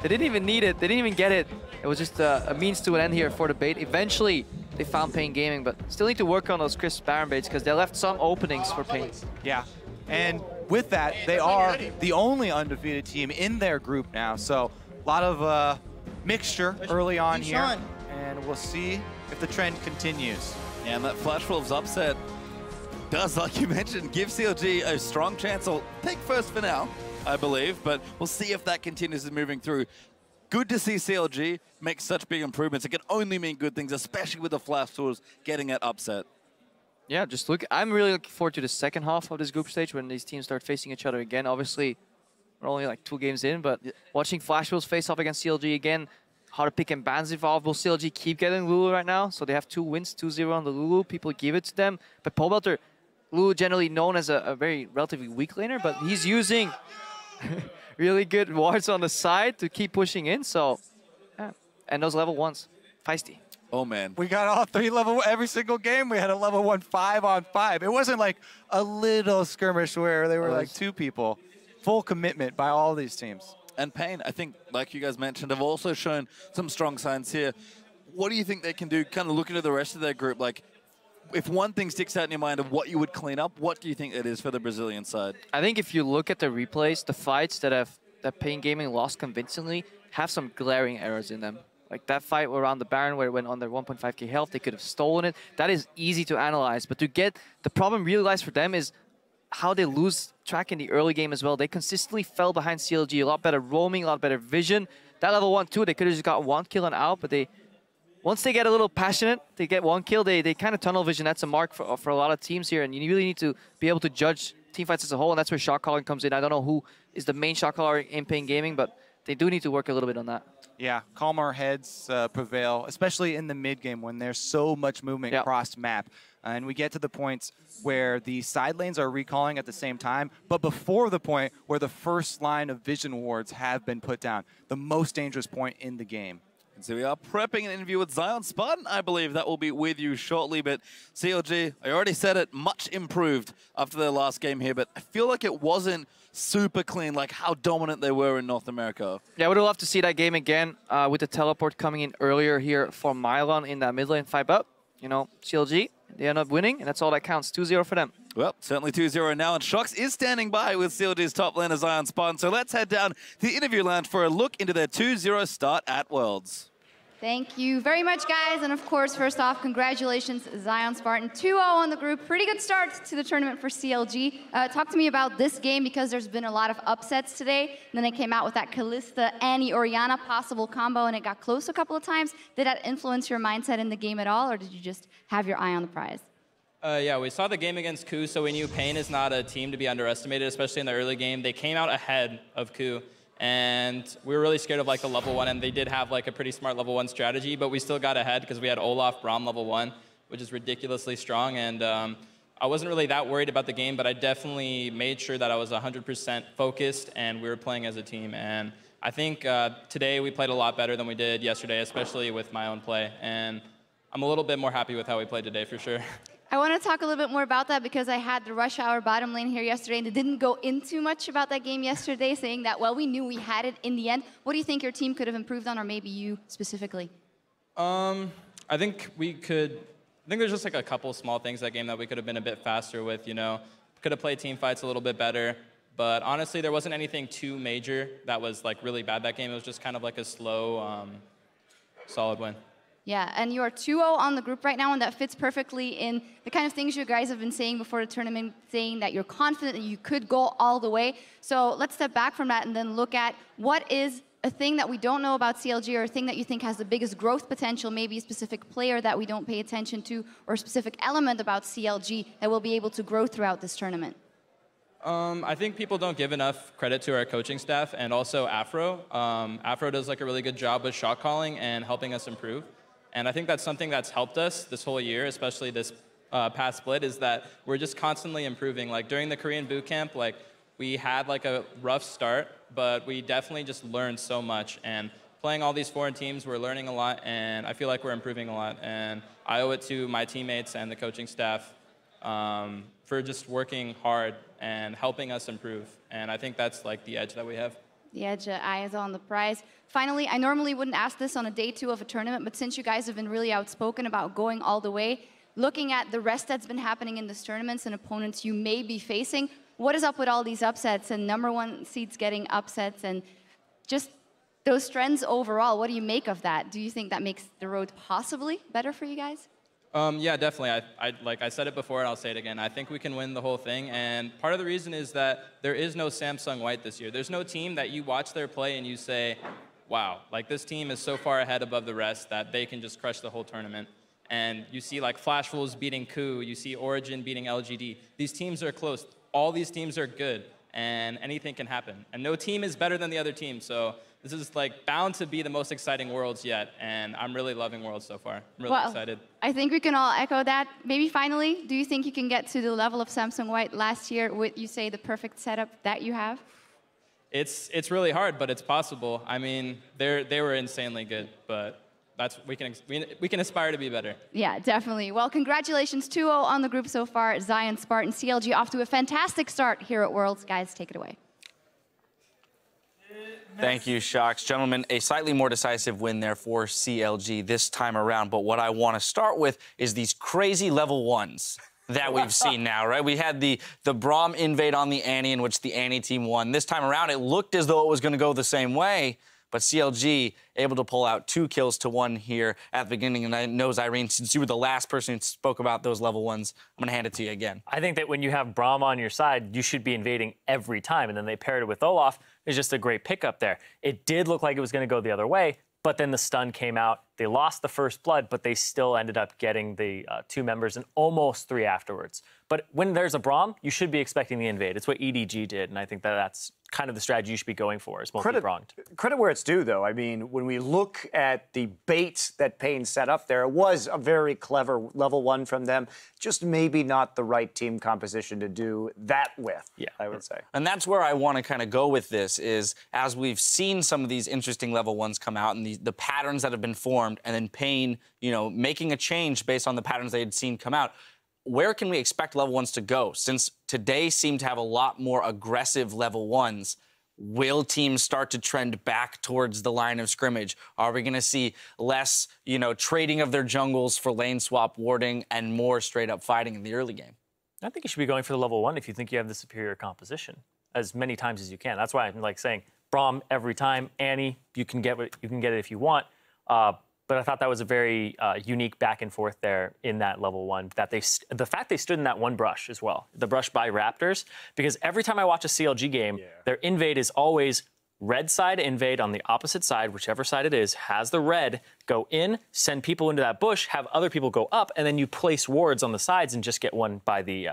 they didn't even need it. They didn't even get it. It was just a means to an end here for the bait. Eventually, they found Pain Gaming, but still need to work on those crisp Baron baits because they left some openings for Pain. Yeah, and with that, they are the only undefeated team in their group now. So a lot of mixture early on here, and we'll see if the trend continues. Yeah, and that Flash Wolves upset does, like you mentioned, give CLG a strong chance. I'll take first for now, I believe, but we'll see if that continues moving through. Good to see CLG make such big improvements. It can only mean good things, especially with the Flash Tools getting it upset. Yeah, just look. I'm really looking forward to the second half of this group stage when these teams start facing each other again. Obviously, we're only like 2 games in, but watching Flash Wolves face off against CLG again, how the pick and bans evolve. Will CLG keep getting Lulu right now? So they have 2 wins, 2-0 on the Lulu. People give it to them. But Pobelter, Lulu generally known as a very relatively weak laner, but he's using really good wards on the side to keep pushing in. So, yeah. And those level 1s, feisty. Oh, man. We got all 3 level, every single game we had a level 1 5-on-5. It wasn't like a little skirmish where they were like 2 people. Full commitment by all these teams. And Pain, I think, like you guys mentioned, have also shown some strong signs here. What do you think they can do, kind of looking at the rest of their group? Like, if one thing sticks out in your mind of what you would clean up, what do you think it is for the Brazilian side? I think if you look at the replays, the fights that Pain Gaming lost convincingly have some glaring errors in them. Like that fight around the Baron where it went under 1.5k health, they could have stolen it. That is easy to analyze, but to get the problem really lies for them is how they lose track in the early game as well. They consistently fell behind CLG, a lot better roaming, a lot better vision. That level 1 too, they could have just got 1 kill and out, but once they get a little passionate, they get 1 kill, they kind of tunnel vision. That's a mark for a lot of teams here, and you really need to be able to judge teamfights as a whole, and that's where shot calling comes in. I don't know who is the main shot caller in Pain Gaming, but they do need to work a little bit on that. Yeah, calmer heads prevail, especially in the mid game when there's so much movement across map. And we get to the points where the side lanes are recalling at the same time, but before the point where the first line of vision wards have been put down, the most dangerous point in the game. And so we are prepping an interview with Zion Spartan, I believe. That will be with you shortly. But CLG, I already said it, much improved after their last game here. But I feel like it wasn't super clean, like how dominant they were in North America. Yeah, I would love to see that game again with the teleport coming in earlier here for Mylon in that mid lane fight. But, you know, CLG, they end up winning, and that's all that counts. 2-0 for them. Well, certainly 2-0 now, and Shox is standing by with CLG's top laner Zion Spartan. So let's head down to the interview lounge for a look into their 2-0 start at Worlds. Thank you very much, guys. And of course, first off, congratulations, Zion Spartan. 2-0 on the group. Pretty good start to the tournament for CLG. Talk to me about this game because there's been a lot of upsets today. And then they came out with that Kalista, Annie, Orianna possible combo, and it got close a couple of times. Did that influence your mindset in the game at all, or did you just have your eye on the prize? Yeah, we saw the game against KOO, so we knew Pain is not a team to be underestimated, especially in the early game. They came out ahead of KOO, and we were really scared of like the level 1, and they did have like a pretty smart level 1 strategy, but we still got ahead because we had Olaf Braum level 1, which is ridiculously strong, and I wasn't really that worried about the game, but I definitely made sure that I was 100% focused, and we were playing as a team, and I think today we played a lot better than we did yesterday, especially with my own play, and I'm a little bit more happy with how we played today for sure. I want to talk a little bit more about that because I had the Rush Hour bottom lane here yesterday, and they didn't go into much about that game yesterday, saying that, well, we knew we had it in the end. What do you think your team could have improved on, or maybe you specifically? I think there's just like a couple small things that game that we could have been a bit faster with, you know. Could have played team fights a little bit better, but honestly, there wasn't anything too major that was like really bad that game. It was just kind of like a slow, solid win. Yeah, and you are 2-0 on the group right now, and that fits perfectly in the kind of things you guys have been saying before the tournament, saying that you're confident that you could go all the way. So let's step back from that and then look at what is a thing that we don't know about CLG, or a thing that you think has the biggest growth potential, maybe a specific player that we don't pay attention to, or a specific element about CLG that will be able to grow throughout this tournament. I think people don't give enough credit to our coaching staff, and also Afro. Afro does like a really good job with shot calling and helping us improve. And I think that's something that's helped us this whole year, especially this past split, is that we're just constantly improving. Like during the Korean boot camp, like we had like a rough start, but we definitely just learned so much. And playing all these foreign teams, we're learning a lot, and I feel like we're improving a lot. And I owe it to my teammates and the coaching staff for just working hard and helping us improve. And I think that's like the edge that we have. The edge, eyes on the prize. Finally, I normally wouldn't ask this on a day 2 of a tournament, but since you guys have been really outspoken about going all the way, looking at the rest that's been happening in this tournaments and opponents you may be facing, what is up with all these upsets and #1 seeds getting upsets and just those trends overall? What do you make of that? Do you think that makes the road possibly better for you guys? Yeah, definitely. Like I said it before, and I'll say it again. I think we can win the whole thing, and part of the reason is that there is no Samsung White this year. There's no team that you watch their play and you say, wow, like this team is so far ahead above the rest that they can just crush the whole tournament. And you see like Flash Wolves beating KOO, you see Origin beating LGD. These teams are close. All these teams are good, and anything can happen. And no team is better than the other team, so this is like bound to be the most exciting Worlds yet, and I'm really loving Worlds so far. I'm really excited. I think we can all echo that. Maybe finally, do you think you can get to the level of Samsung White last year with, you say, the perfect setup that you have? It's really hard, but it's possible. I mean, they were insanely good, but that's we can aspire to be better. Yeah, definitely. Well, congratulations 2-0 on the group so far. Zion, Spartan, CLG off to a fantastic start here at Worlds. Guys, take it away. Thank you, Shocks. Gentlemen, a slightly more decisive win there for CLG this time around. But what I want to start with is these crazy level 1s that we've seen now, right? We had the Braum invade on the Annie, in which the Annie team won. This time around, it looked as though it was going to go the same way. But CLG able to pull out 2 kills to 1 here at the beginning. And I know, Irene, since you were the last person who spoke about those level 1s, I'm going to hand it to you again. I think that when you have Braum on your side, you should be invading every time. And then they paired it with Olaf. It's just a great pickup there. It did look like it was going to go the other way, but then the stun came out. They lost the first blood, but they still ended up getting the 2 members and almost 3 afterwards. But when there's a Braum, you should be expecting the invade. It's what EDG did, and I think that that's kind of the strategy you should be going for, is multi-pronged. Credit where it's due, though. I mean, when we look at the bait that Payne set up there, it was a very clever level 1 from them. Just maybe not the right team composition to do that with, yeah, I would say. And that's where I want to kind of go with this, is as we've seen some of these interesting level 1s come out and the patterns that have been formed, and then Payne, you know, making a change based on the patterns they had seen come out, where can we expect level 1s to go? Since today seemed to have a lot more aggressive level 1s, will teams start to trend back towards the line of scrimmage? Are we going to see less, you know, trading of their jungles for lane swap warding and more straight-up fighting in the early game? I think you should be going for the level 1 if you think you have the superior composition as many times as you can. That's why I'm like saying Braum every time. Annie, you can get it if you want. But I thought that was a very unique back and forth there in that level 1. That the fact they stood in that one brush as well, the brush by Raptors, because every time I watch a CLG game, their invade is always red side invade on the opposite side, whichever side it is, has the red, go in, send people into that bush, have other people go up, and then you place wards on the sides and just get one by the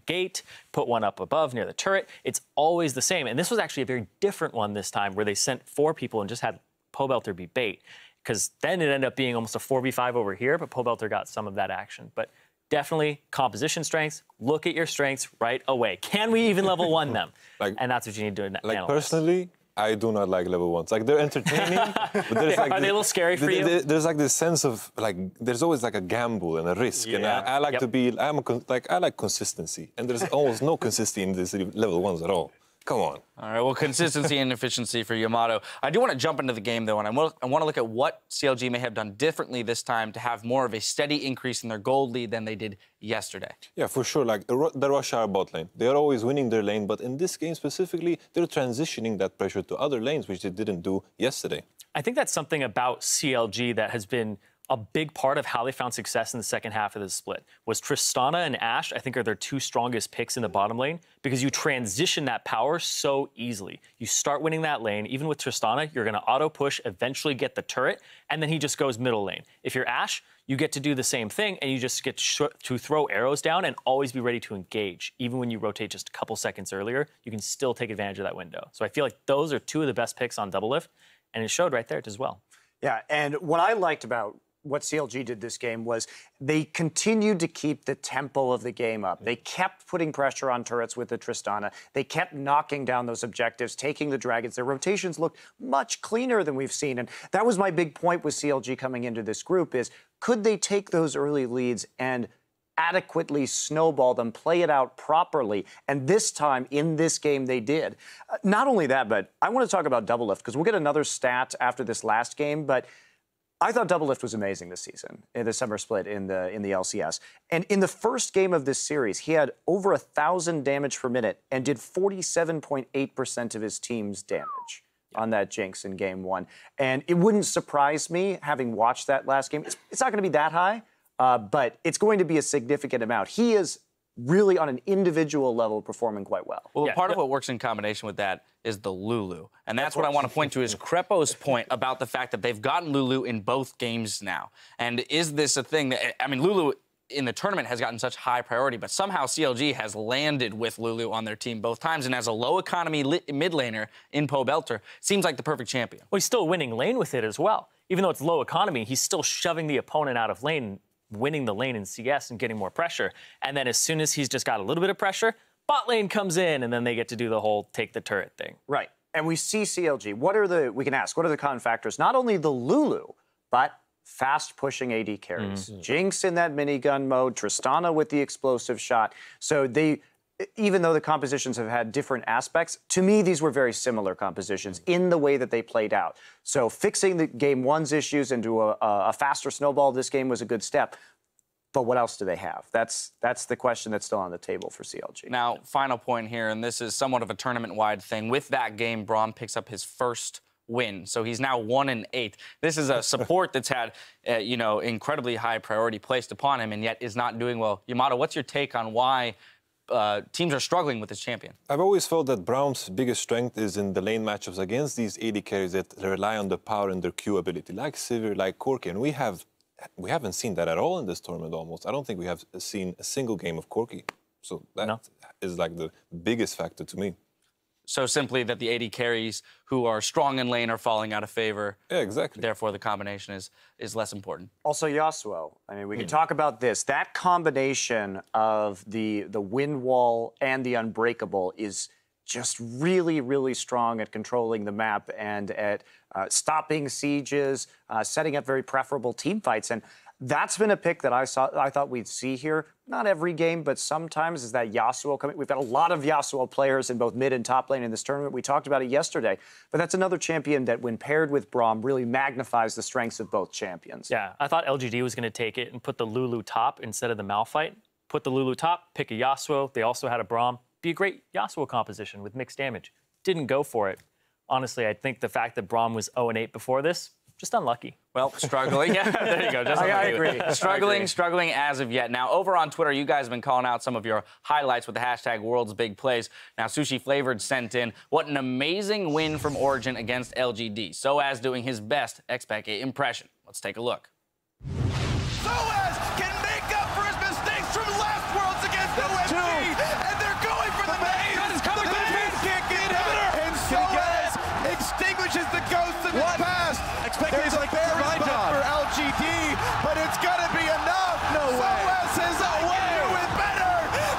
gate, put one up above near the turret. It's always the same. And this was actually a very different one this time, where they sent 4 people and just had Pobelter be bait. Because then it ended up being almost a 4v5 over here, but Pobelter got some of that action. But definitely composition strengths. Look at your strengths right away. Can we even level 1 them? And that's what you need to do. Like personally, I do not like level 1s. Like they're entertaining, but there's like are they a little scary for you? There's like this sense of like there's always like a gamble and a risk, and I like to be. I like consistency, and there's almost no consistency in these level 1s at all. Come on. All right, well, consistency and efficiency for Yamato. I do want to jump into the game, though, and I want to look at what CLG may have done differently this time to have more of a steady increase in their gold lead than they did yesterday. Yeah, for sure. Like the Rush Hour bot lane, they're always winning their lane, but in this game specifically, they're transitioning that pressure to other lanes, which they didn't do yesterday. I think that's something about CLG that has been a big part of how they found success in the second half of the split. Was Tristana and Ashe, I think, are their 2 strongest picks in the bottom lane, because you transition that power so easily. You start winning that lane. Even with Tristana, you're going to auto-push, eventually get the turret, and then he just goes middle lane. If you're Ashe, you get to do the same thing, and you just get to throw arrows down and always be ready to engage. Even when you rotate just a couple seconds earlier, you can still take advantage of that window. So I feel like those are 2 of the best picks on Double Lift, and it showed right there as well. Yeah, and what I liked about what CLG did this game was they continued to keep the tempo of the game up. They kept putting pressure on turrets with the Tristana. They kept knocking down those objectives, taking the dragons. Their rotations looked much cleaner than we've seen. And that was my big point with CLG coming into this group is, could they take those early leads and adequately snowball them, play it out properly? And this time, in this game, they did. Not only that, but I want to talk about Doublelift, because we'll get another stat after this last game, but I thought Doublelift was amazing this season, in the summer split in the LCS. And in the first game of this series, he had over 1,000 damage per minute and did 47.8% of his team's damage on that Jinx in game 1. And it wouldn't surprise me, having watched that last game. It's not going to be that high, but it's going to be a significant amount. He is really, on an individual level, performing quite well. Well, part of what works in combination with that is the Lulu. And that's what I want to point to is Crepo's point about the fact that they've gotten Lulu in both games now. And is this a thing that, I mean, Lulu in the tournament has gotten such high priority, but somehow CLG has landed with Lulu on their team both times. And as a low economy mid laner in Pobelter, seems like the perfect champion. Well, he's still winning lane with it as well. Even though it's low economy, he's still shoving the opponent out of lane, winning the lane in CS and getting more pressure. And then as soon as he's just got a little bit of pressure, bot lane comes in, and then they get to do the whole take the turret thing. Right. And we see CLG. What are the con factors? Not only the Lulu, but fast pushing AD carries. Jinx in that minigun mode, Tristana with the explosive shot. So even though the compositions have had different aspects, to me, these were very similar compositions in the way that they played out. So fixing the game 1's issues into a faster snowball this game was a good step. But what else do they have? That's the question that's still on the table for CLG. Now, final point here, and this is somewhat of a tournament-wide thing. With that game, Braum picks up his first win. So he's now 1-8. This is a support that's had, incredibly high priority placed upon him, and yet is not doing well. Yamato, what's your take on why teams are struggling with this champion? I've always felt that Braum's biggest strength is in the lane matchups against these AD carries that rely on the power and their Q ability, like Sivir, like Corki, and we haven't seen that at all in this tournament almost. I don't think we have seen a single game of Corki. So that is like the biggest factor to me. So simply that the AD carries who are strong in lane are falling out of favor. Yeah, exactly. Therefore, the combination is less important. Also, Yasuo. I mean, we can talk about this. That combination of the wind wall and the unbreakable is just really, really strong at controlling the map and at stopping sieges, setting up very preferable team fights. And that's been a pick that I thought we'd see here. Not every game, but sometimes is that Yasuo coming. We've got a lot of Yasuo players in both mid and top lane in this tournament. We talked about it yesterday. But that's another champion that, when paired with Braum, really magnifies the strengths of both champions. Yeah, I thought LGD was going to take it and put the Lulu top instead of the Malphite. Put the Lulu top, pick a Yasuo. They also had a Braum. Be a great Yasuo composition with mixed damage. Didn't go for it. Honestly, I think the fact that Braum was 0-8 before this, just unlucky. Well, struggling. Yeah, there you go. Just I agree. Struggling as of yet. Now, over on Twitter, you guys have been calling out some of your highlights with the hashtag World's Big Plays. Now, Sushi Flavored sent in, what an amazing win from Origin against LGD. Soaz doing his best XPEC impression. Let's take a look. Soaz can make up for his mistakes from last Worlds against OMG, and they're going for the main. The main can't get it, and Soaz extinguishes the ghosts of his past. There's a berry bump for LGD, but it's gonna be enough. No way. Soaz says, I can do it better,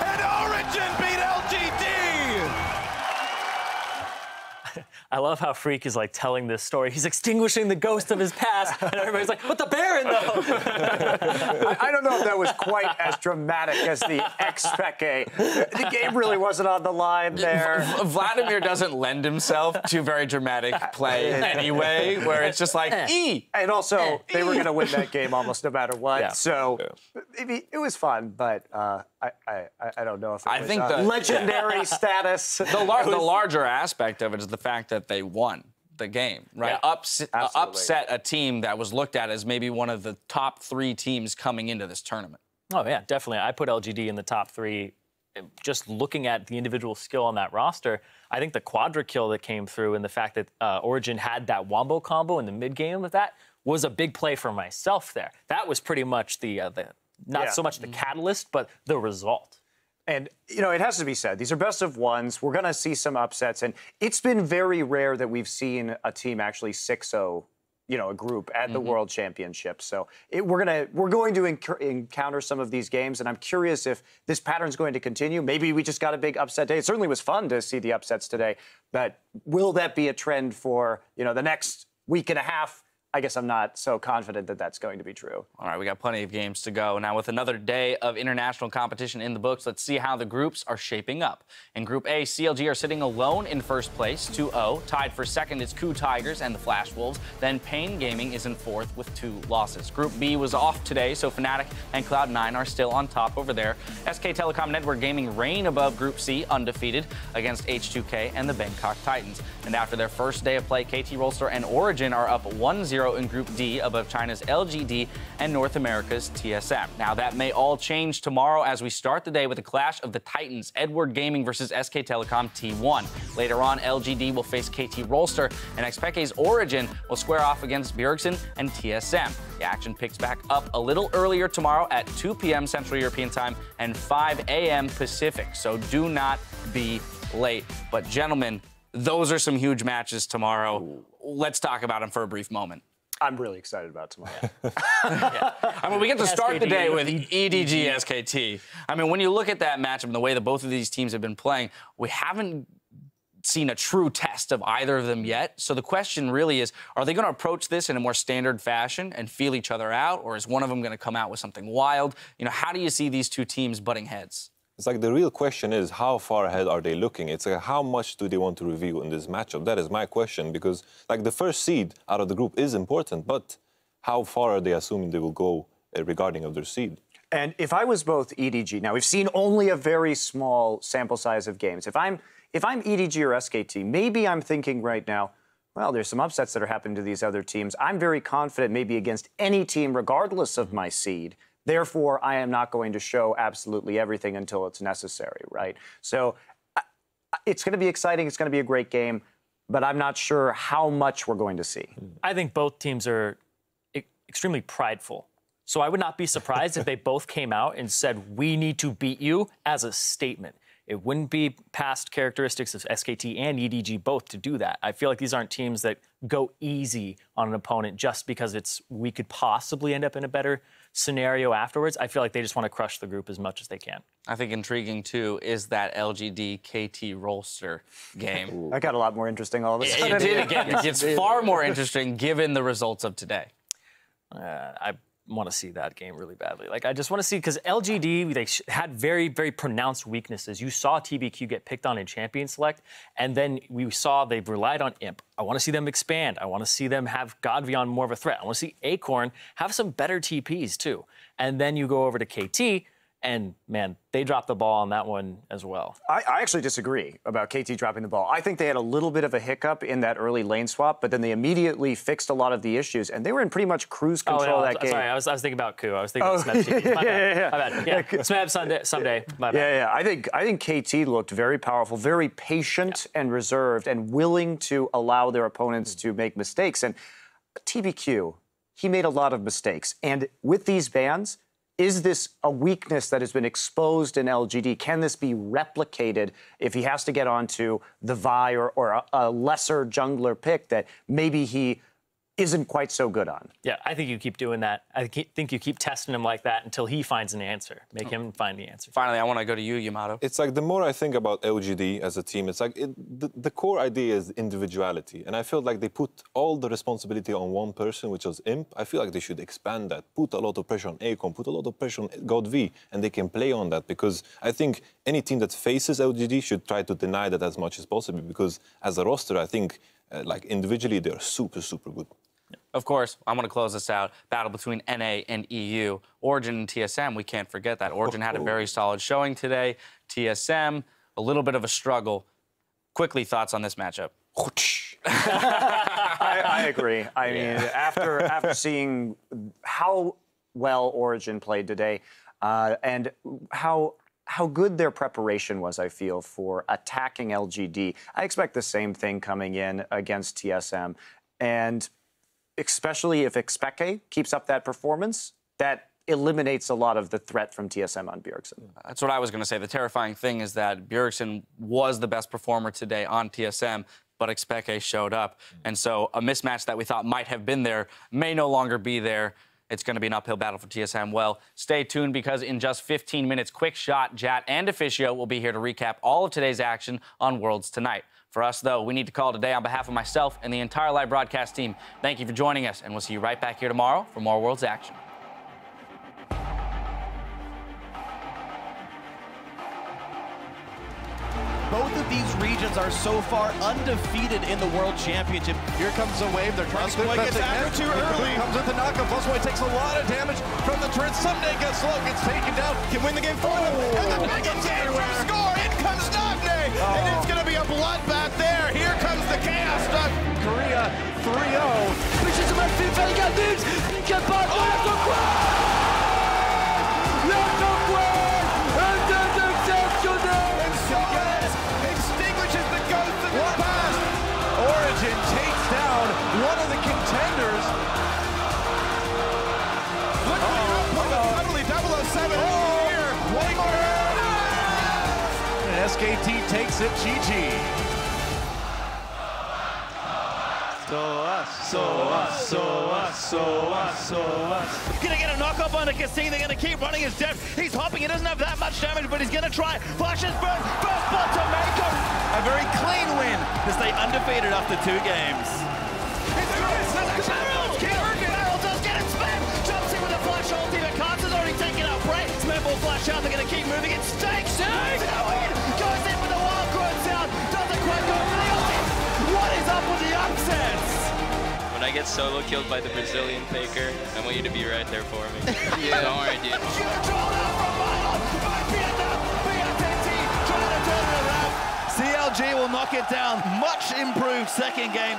and Origin beat LGD. I love how Freak is like telling this story. He's extinguishing the ghost of his past, and everybody's like, "But the Baron, though." I don't know if that was quite as dramatic as the XPEC. The game really wasn't on the line there. Vladimir doesn't lend himself to very dramatic play anyway, where it's just like, And also, they were going to win that game almost no matter what. Yeah. So it was fun, but I don't know if it was think the legendary status. The larger aspect of it is the fact that they won the game, right? Yeah, upset a team that was looked at as maybe one of the top 3 teams coming into this tournament. Oh, yeah, definitely. I put LGD in the top 3. Just looking at the individual skill on that roster, I think the quadra kill that came through and the fact that Origin had that wombo combo in the mid game with that was a big play for myself there. That was pretty much not so much the catalyst, but the result. And, it has to be said, these are best of ones. We're going to see some upsets. And it's been very rare that we've seen a team actually 6-0, a group at the World Championship. So we're going to encounter some of these games, and I'm curious if this pattern's going to continue. Maybe we just got a big upset day. It certainly was fun to see the upsets today, but will that be a trend for the next week and a half? I guess I'm not so confident that that's going to be true. All right, we got plenty of games to go. Now, with another day of international competition in the books, let's see how the groups are shaping up. In Group A, CLG are sitting alone in first place, 2-0. Tied for second is KOO Tigers and the Flash Wolves. Then Pain Gaming is in fourth with 2 losses. Group B was off today, so Fnatic and Cloud9 are still on top over there. SK Telecom Network Gaming reign above Group C, undefeated, against H2K and the Bangkok Titans. And after their first day of play, KT Rolster and Origin are up 1-0 in Group D above China's LGD and North America's TSM. Now, that may all change tomorrow as we start the day with a clash of the Titans, Edward Gaming versus SK Telecom T1. Later on, LGD will face KT Rolster, and Xpeke's Origin will square off against Bjergsen and TSM. The action picks back up a little earlier tomorrow at 2 p.m. Central European Time and 5 a.m. Pacific, so do not be late. But, gentlemen, those are some huge matches tomorrow. Let's talk about them for a brief moment. I'm really excited about tomorrow. I mean, we get to start the day with EDG SKT. I mean, when you look at that matchup and the way that both of these teams have been playing, we haven't seen a true test of either of them yet. So the question really is, are they going to approach this in a more standard fashion and feel each other out, or is one of them going to come out with something wild? How do you see these two teams butting heads? It's like the real question is, how far ahead are they looking? It's like, how much do they want to reveal in this matchup? That is my question, because like the first seed out of the group is important, but how far are they assuming they will go regarding of their seed? And if I was both EDG, now we've seen only a very small sample size of games. If I'm EDG or SKT, maybe I'm thinking right now, well, there's some upsets that are happening to these other teams. I'm very confident maybe against any team, regardless of my seed. Therefore, I am not going to show absolutely everything until it's necessary, right? So it's going to be exciting. It's going to be a great game, but I'm not sure how much we're going to see. I think both teams are extremely prideful. So I would not be surprised if they both came out and said, we need to beat you as a statement. It wouldn't be past characteristics of SKT and EDG both to do that. I feel like these aren't teams that go easy on an opponent just because we could possibly end up in a better scenario afterwards. I feel like they just want to crush the group as much as they can. I think intriguing, too, is that LGD KT Rolster game. That got a lot more interesting all of a sudden. It did again. It gets far more interesting given the results of today. I want to see that game really badly. Like, I just want to see, because LGD, they had very, very pronounced weaknesses. You saw TBQ get picked on in Champion Select, and then we saw they've relied on Imp. I want to see them expand. I want to see them have Godvion more of a threat. I want to see Acorn have some better TPs, too. And then you go over to KT, and, man, they dropped the ball on that one as well. I actually disagree about KT dropping the ball. I think they had a little bit of a hiccup in that early lane swap, but then they immediately fixed a lot of the issues, and they were in pretty much cruise control of that game. Sorry, I was thinking about KOO. I was thinking about Smeb. My bad. Yeah, Smeb someday. My bad. Yeah. I think KT looked very powerful, very patient and reserved, and willing to allow their opponents to make mistakes. And TBQ, he made a lot of mistakes. And with these bans, is this a weakness that has been exposed in LGD? Can this be replicated if he has to get onto the Vi or a lesser jungler pick that maybe he isn't quite so good on? Yeah, I think you keep doing that. I think you keep testing him like that until he finds an answer. Make him find the answer. Finally, I want to go to you, Yamato. It's like the more I think about LGD as a team, it's like the core idea is individuality. And I feel like they put all the responsibility on one person, which was Imp. I feel like they should expand that, put a lot of pressure on Acorn, put a lot of pressure on GodV, and they can play on that, because I think any team that faces LGD should try to deny that as much as possible, because as a roster, I think like individually, they're super, super good. Of course, I want to close this out. Battle between NA and EU. Origin and TSM, we can't forget that. Origin had a very solid showing today. TSM, a little bit of a struggle. Quickly, thoughts on this matchup? I agree. I mean, after seeing how well Origin played today and how good their preparation was, I feel, for attacking LGD, I expect the same thing coming in against TSM. And especially if Xpeke keeps up that performance, that eliminates a lot of the threat from TSM on Bjergsen. That's what I was going to say. The terrifying thing is that Bjergsen was the best performer today on TSM. but Expeke showed up. And so a mismatch that we thought might have been there may no longer be there. It's going to be an uphill battle for TSM. Well, stay tuned because in just 15 minutes, Quick Shot, Jat, and Officio will be here to recap all of today's action on Worlds tonight. For us, though, we need to call it a day on behalf of myself and the entire live broadcast team. Thank you for joining us, and we'll see you right back here tomorrow for more Worlds action. Both of these regions are so far undefeated in the World Championship. Here comes a wave. They're trying to gets after too early. Comes with the knockup. Plusboy takes a lot of damage from the turret. Someday gets slow, gets taken down, can win the game for them. And the big dangerous score. In comes Nagne. And it's going to be a bloodbath there. Here comes the Chaos Duck. Korea 3-0. Pushes him up, Fallait Gardux. Incapable de la conquête. La conquête. Un deux exceptionnel. And Soez extinguishes the ghost of the past. Origin takes down one of the contenders. Look at the 007 here. One more. And SKT takes it. GG. Gonna get a knock-up on the Cassine. They're gonna keep running his depth. He's hopping. He doesn't have that much damage, but he's gonna try. Flashes burn. First blood to Mako. A very clean win to stay undefeated after 2 games. Barrel does get it spent. Jumps in with a flash ulti, but Carter's already taken out Brett. Smith will flash out. They're gonna keep moving. It stakes. Goes in with the wild growth sound. Doesn't quite go for the ulti. What is up with the upsets? When I get solo killed by the Brazilian faker, I want you to be right there for me. Yeah. Don't worry, dude. CLG will knock it down. Much improved second game.